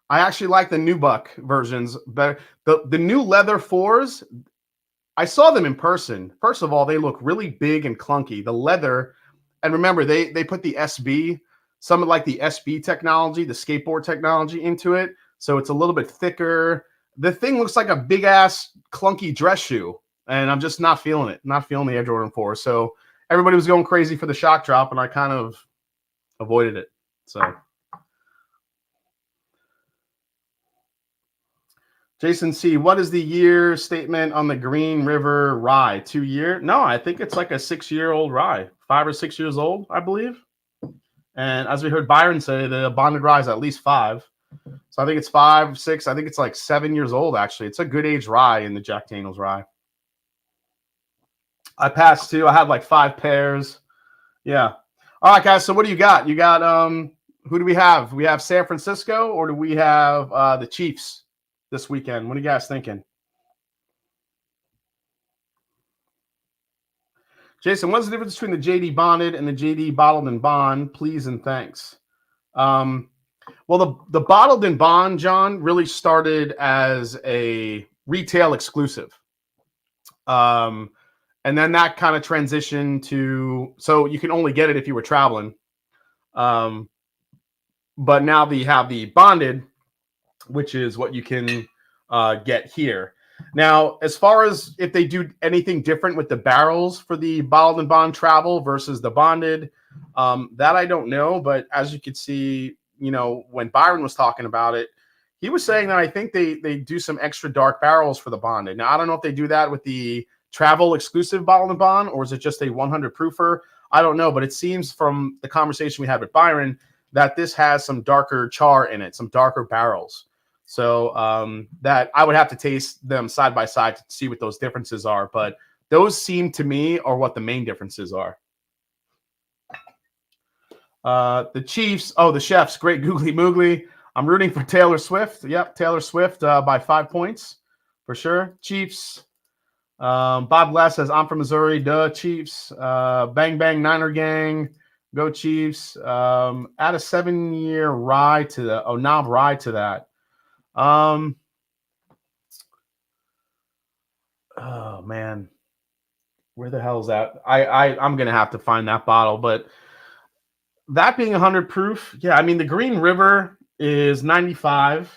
actually like the new buck versions better. The new leather 4s, I saw them in person. First of all, they look really big and clunky. The leather, and remember, they put the SB, some of like the SB technology, the skateboard technology into it. So it's a little bit thicker. The thing looks like a big ass clunky dress shoe. And I'm just not feeling it. Not feeling the Air Jordan 4. So everybody was going crazy for the shock drop, and I kind of avoided it. So Jason C., what is the year statement on the Green River rye? 2 year? No, I think it's like a 6-year-old rye. 5 or 6 years old, I believe. And as we heard Byron say, the bonded rye is at least 5. So I think it's 5, 6. I think it's like 7 years old, actually. It's a good age rye in the Jack Daniel's rye. I passed 2. I had like 5 pairs. Yeah. All right, guys. So what do you got? You got, who do we have? We have San Francisco, or do we have the Chiefs this weekend? What are you guys thinking? Jason, what's the difference between the JD bonded and the JD bottled and bond? Please and thanks. Well, the bottled and bond, John, really started as a retail exclusive. And then that kind of transitioned to, so you can only get it if you were traveling. But now you have the bonded, which is what you can get here. Now, as far as if they do anything different with the barrels for the bottled and bond travel versus the bonded, that I don't know. But as you can see, you know, when Byron was talking about it, he was saying that I think they do some extra dark barrels for the bonded. Now, I don't know if they do that with the travel exclusive bottled and bond, or is it just a 100 proofer? I don't know, but it seems from the conversation we had with Byron that this has some darker char in it, some darker barrels. So that I would have to taste them side by side to see what those differences are. But those seem to me are what the main differences are. The Chiefs, the Chefs, great googly moogly. I'm rooting for Taylor Swift. Yep, Taylor Swift by 5 points for sure. Chiefs. Bob Glass says, I'm from Missouri. Duh, Chiefs. Bang Bang Niner Gang. Go Chiefs. Add a 7-year rye to the knob rye to that. Oh man, where the hell is that? I'm gonna have to find that bottle. But that being 100 proof, yeah. I mean, the Green River is 95.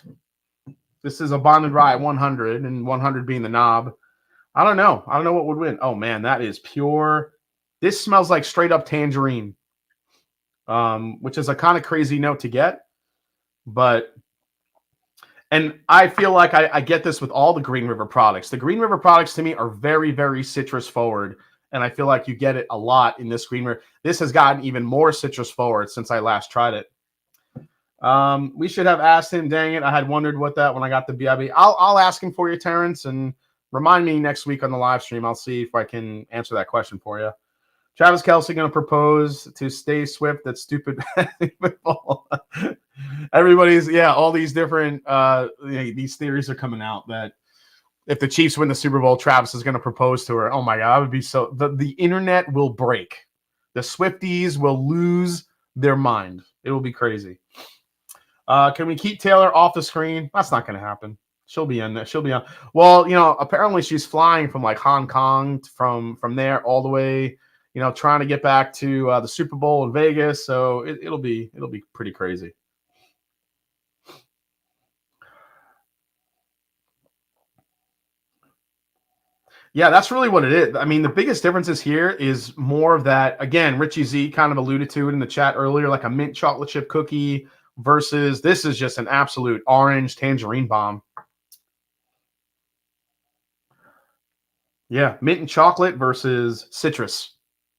This is a bonded rye at 100, and 100 being the knob. I don't know what would win. Oh man, that is pure. This smells like straight up tangerine, which is a kind of crazy note to get, but. And I feel like I get this with all the Green River products. The Green River products to me are very, very citrus forward. And I feel like you get it a lot in this Green River. This has gotten even more citrus forward since I last tried it. We should have asked him. Dang it. I had wondered what that when I got the BIB. I'll ask him for you, Terrence, and remind me next week on the live stream. I'll see if I can answer that question for you. Travis Kelce going to propose to stay Swift. That's stupid. Everybody's, all these different these theories are coming out that if the Chiefs win the Super Bowl, Travis is going to propose to her. Oh my God, that would be so. The internet will break. The Swifties will lose their mind. It will be crazy. Can we keep Taylor off the screen? That's not going to happen. She'll be in there. She'll be on. Well, apparently she's flying from like Hong Kong from there all the way. Trying to get back to the Super Bowl in Vegas. So it'll be pretty crazy. Yeah, that's really what it is. I mean, the biggest differences here is more of that. Again, Richie Z kind of alluded to it in the chat earlier, like a mint chocolate chip cookie versus this is just an absolute orange tangerine bomb. Yeah, mint and chocolate versus citrus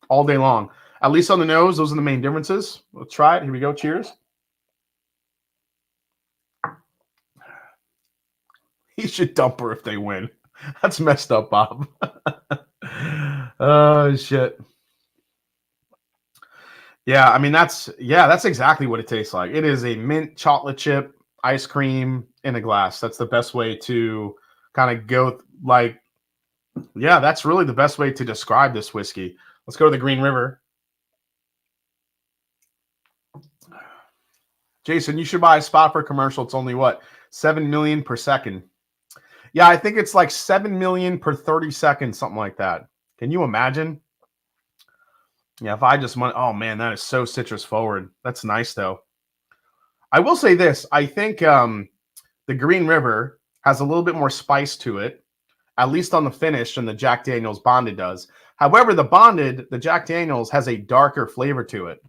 all day long. At least on the nose, those are the main differences. Let's try it. Here we go. Cheers. He should dump her if they win. That's messed up, Bob. Oh, shit. Yeah, I mean, that's exactly what it tastes like. It is a mint chocolate chip ice cream in a glass. That's the best way to kind of go that's really the best way to describe this whiskey. Let's go to the Green River. Jason, you should buy a spot for a commercial. It's only what, 7 million per second. Yeah, I think it's like 7 million per 30 seconds, something like that. Can you imagine? Yeah, if I just want, oh man, that is so citrus forward. That's nice though. I will say this. I think the Green River has a little bit more spice to it, at least on the finish, than the Jack Daniel's Bonded does. However, the Jack Daniel's has a darker flavor to it.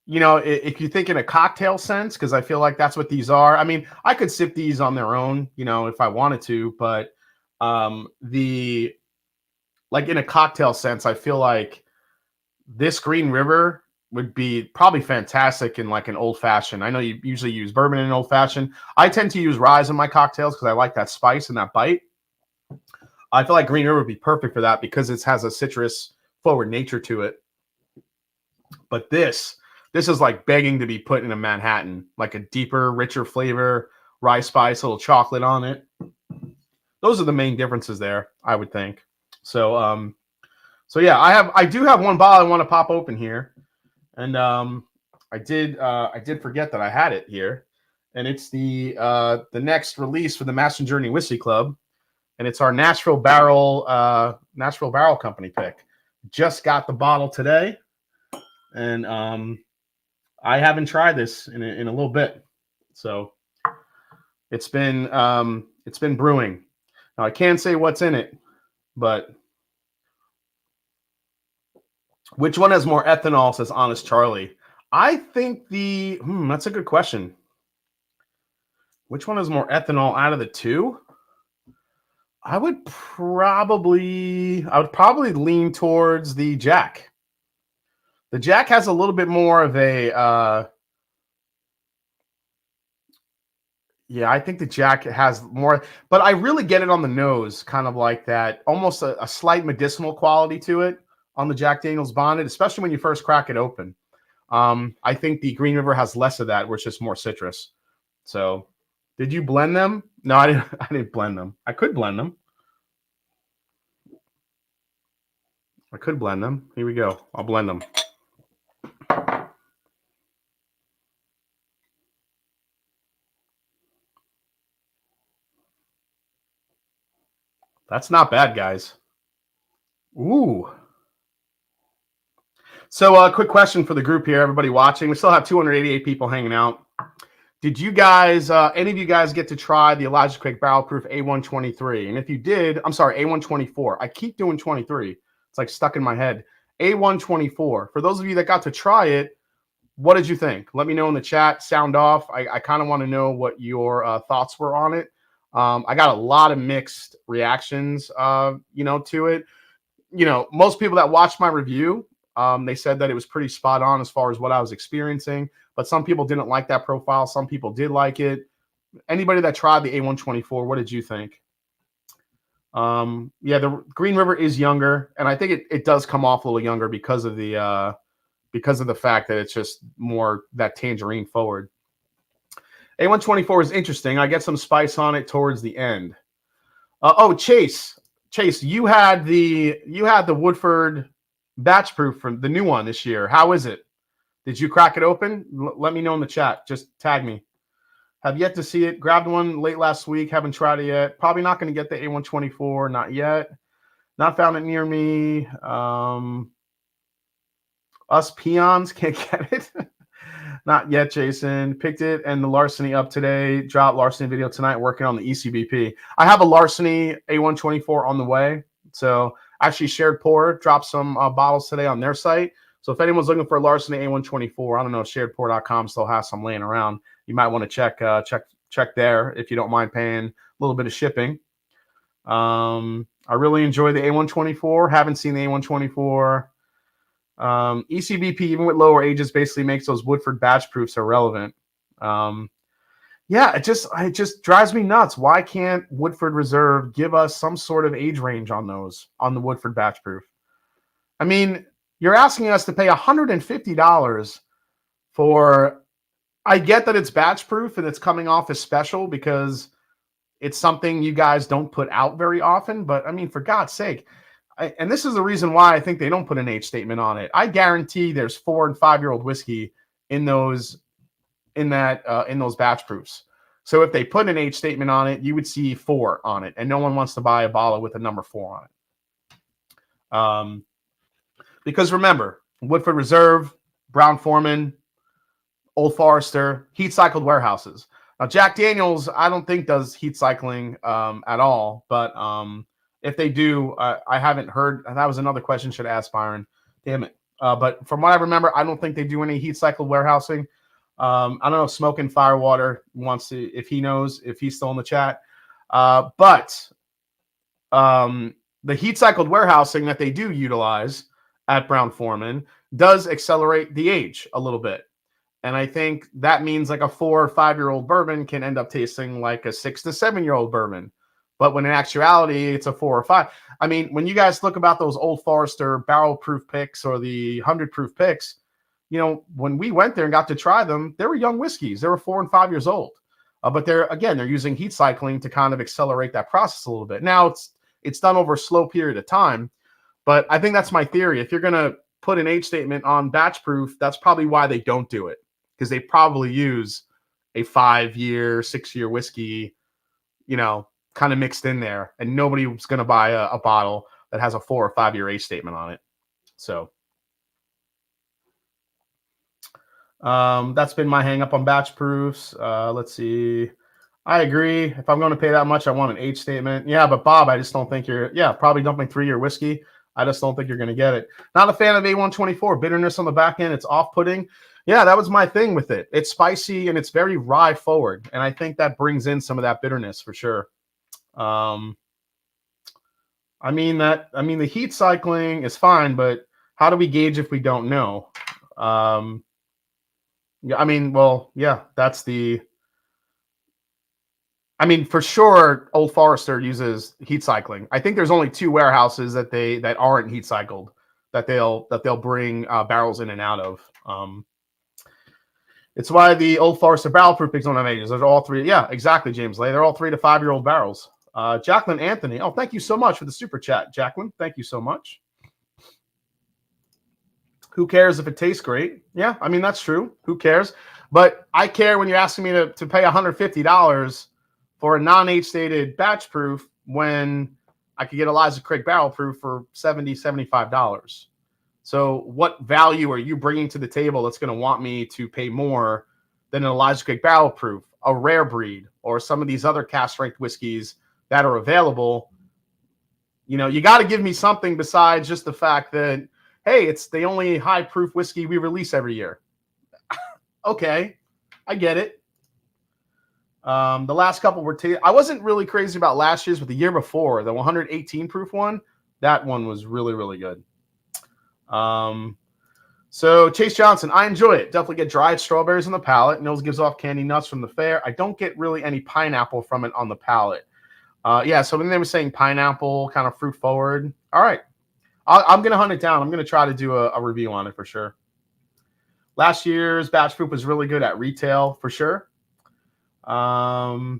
You know, if you think in a cocktail sense, because I feel like that's what these are. I mean, I could sip these on their own, you know, if I wanted to, but like in a cocktail sense, I feel like this Green River would be probably fantastic in like an old fashioned. I know you usually use bourbon in an old fashioned. I tend to use rye in my cocktails because I like that spice and that bite. I feel like Green River would be perfect for that because it has a citrus forward nature to it. But this is like begging to be put in a Manhattan, like a deeper, richer flavor, rye spice, a little chocolate on it. Those are the main differences there, I would think. So, so yeah, I do have one bottle I want to pop open here, and I did forget that I had it here, and it's the next release for the Master Journey Whiskey Club, and it's our Nashville Barrel Company pick. Just got the bottle today, and I haven't tried this in a little bit, so it's been brewing. Now I can't say what's in it, but which one has more ethanol, says Honest Charlie. I think that's a good question. Which one has more ethanol out of the two? I would probably lean towards the Jack. The Jack has a little bit more of a yeah, I think the Jack has more, but I really get it on the nose, kind of like that, almost a slight medicinal quality to it on the Jack Daniel's Bonded, especially when you first crack it open. I think the Green River has less of that, where it's just more citrus. So, did you blend them? No, I didn't. I didn't blend them. I could blend them. Here we go. I'll blend them. That's not bad, guys. Ooh. So, quick question for the group here, everybody watching. We still have 288 people hanging out. Did you guys, any of you guys, get to try the Elijah Craig Barrel Proof A123? And if you did, I'm sorry, A124. I keep doing 23. It's like stuck in my head. A124. For those of you that got to try it, what did you think? Let me know in the chat. Sound off. I kind of want to know what your thoughts were on it. I got a lot of mixed reactions, to it. You know, most people that watched my review, they said that it was pretty spot on as far as what I was experiencing. But some people didn't like that profile. Some people did like it. Anybody that tried the A124, what did you think? Yeah, the Green River is younger, and I think it does come off a little younger because of the fact that it's just more that tangerine forward. A124 is interesting. I get some spice on it towards the end. Chase, you had the Woodford batch proof from the new one this year. How is it? Did you crack it open? Let me know in the chat. Just tag me. Have yet to see it. Grabbed one late last week. Haven't tried it yet. Probably not going to get the A124. Not yet. Not found it near me. Us peons can't get it. Not yet, Jason. Picked it and the Larceny up today. Dropped Larceny video tonight. Working on the ECBP. I have a Larceny A124 on the way. So actually Shared Pour dropped some bottles today on their site. So if anyone's looking for a Larceny A124, I don't know if sharedpour.com still has some laying around. You might want to check there if you don't mind paying a little bit of shipping. I really enjoy the A124. Haven't seen the A124. ECBP, even with lower ages, basically makes those Woodford batch proofs irrelevant. Yeah, it just drives me nuts. Why can't Woodford Reserve give us some sort of age range on those, on the Woodford batch proof? I mean, you're asking us to pay $150 for, I get that it's batch proof and it's coming off as special because it's something you guys don't put out very often. But I mean, for God's sake, and this is the reason why I think they don't put an age statement on it. I guarantee there's 4- and 5-year-old whiskey in those batch proofs. So if they put an age statement on it, you would see 4 on it, and no one wants to buy a bottle with a number 4 on it. Because remember, Woodford Reserve, Brown Forman, Old Forester, heat cycled warehouses. Now Jack Daniel's, I don't think does heat cycling at all, but if they do, I haven't heard. That was another question should ask Byron. Damn it. But from what I remember, I don't think they do any heat cycled warehousing. I don't know if Smoking Firewater wants to, if he knows, if he's still in the chat. But the heat cycled warehousing that they do utilize at Brown Forman does accelerate the age a little bit. And I think that means like a 4 or 5 year old bourbon can end up tasting like a 6 to 7 year old bourbon. But when in actuality, it's a 4 or 5. I mean, when you guys look about those Old Forester barrel proof picks or the 100 proof picks, you know, when we went there and got to try them, they were young whiskeys. They were 4 and 5 years old. But they're using heat cycling to kind of accelerate that process a little bit. Now it's done over a slow period of time. But I think that's my theory. If you're going to put an age statement on batch proof, that's probably why they don't do it. Because they probably use a 5-year, 6-year whiskey, you know, kind of mixed in there. And nobody's going to buy a bottle that has a 4 or 5 year age statement on it. So that's been my hang up on batch proofs. Let's see. I agree. If I'm going to pay that much, I want an age statement. Yeah, but Bob, I just don't think probably dumping 3-year whiskey. I just don't think you're going to get it. Not a fan of A124. Bitterness on the back end. It's off-putting. Yeah, that was my thing with it. It's spicy and it's very rye forward. And I think that brings in some of that bitterness for sure. I mean, the heat cycling is fine, but how do we gauge if we don't know? Yeah, I mean, well, yeah, for sure, Old Forester uses heat cycling. I think there's only 2 warehouses that aren't heat cycled that they'll bring barrels in and out of. It's why the Old Forester barrel proof pigs don't have ages. They're all 3. Yeah, exactly, James Lay. They're all 3 to 5 year old barrels. Jacqueline Anthony. Oh, thank you so much for the super chat, Jacqueline. Thank you so much. Who cares if it tastes great? Yeah, I mean, that's true. Who cares? But I care when you're asking me to pay $150 for a non-age stated batch proof when I could get Eliza Craig barrel proof for $70, $75. So what value are you bringing to the table that's going to want me to pay more than an Eliza Craig barrel proof, a rare breed, or some of these other cask strength whiskeys that are available? You know, you got to give me something besides just the fact that, hey, it's the only high proof whiskey we release every year. Okay, I get it. The last couple were I wasn't really crazy about last year's, but the year before, the 118 proof one, that one was really, really good. So Chase Johnson, I enjoy it. Definitely get dried strawberries on the palate. Nose gives off candy nuts from the fair. I don't get really any pineapple from it on the palate. Yeah, so when they were saying pineapple, kind of fruit forward. All right. I'm going to hunt it down. I'm going to try to do a review on it for sure. Last year's batch proof was really good at retail for sure. All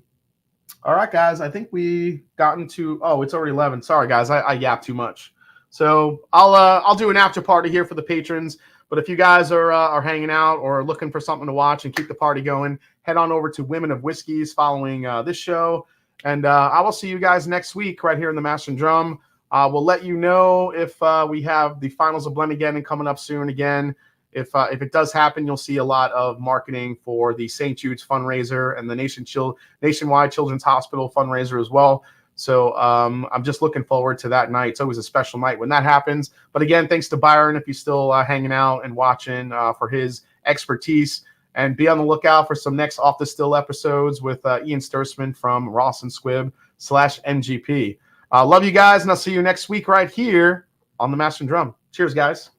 right, guys. I think we gotten to. Oh, it's already 11. Sorry, guys. I yapped too much. So I'll do an after party here for the patrons. But if you guys are hanging out or looking for something to watch and keep the party going, head on over to Women of Whiskeys following this show. And I will see you guys next week right here in the Master and Drum. We'll let you know if we have the finals of Blend coming up soon again. If it does happen, you'll see a lot of marketing for the St. Jude's fundraiser and the Nationwide Children's Hospital fundraiser as well. So I'm just looking forward to that night. It's always a special night when that happens. But again, thanks to Byron if he's still hanging out and watching for his expertise. And be on the lookout for some next Off the Still episodes with Ian Stursman from Ross and Squibb /NGP. Love you guys, and I'll see you next week right here on the Master and Drum. Cheers, guys.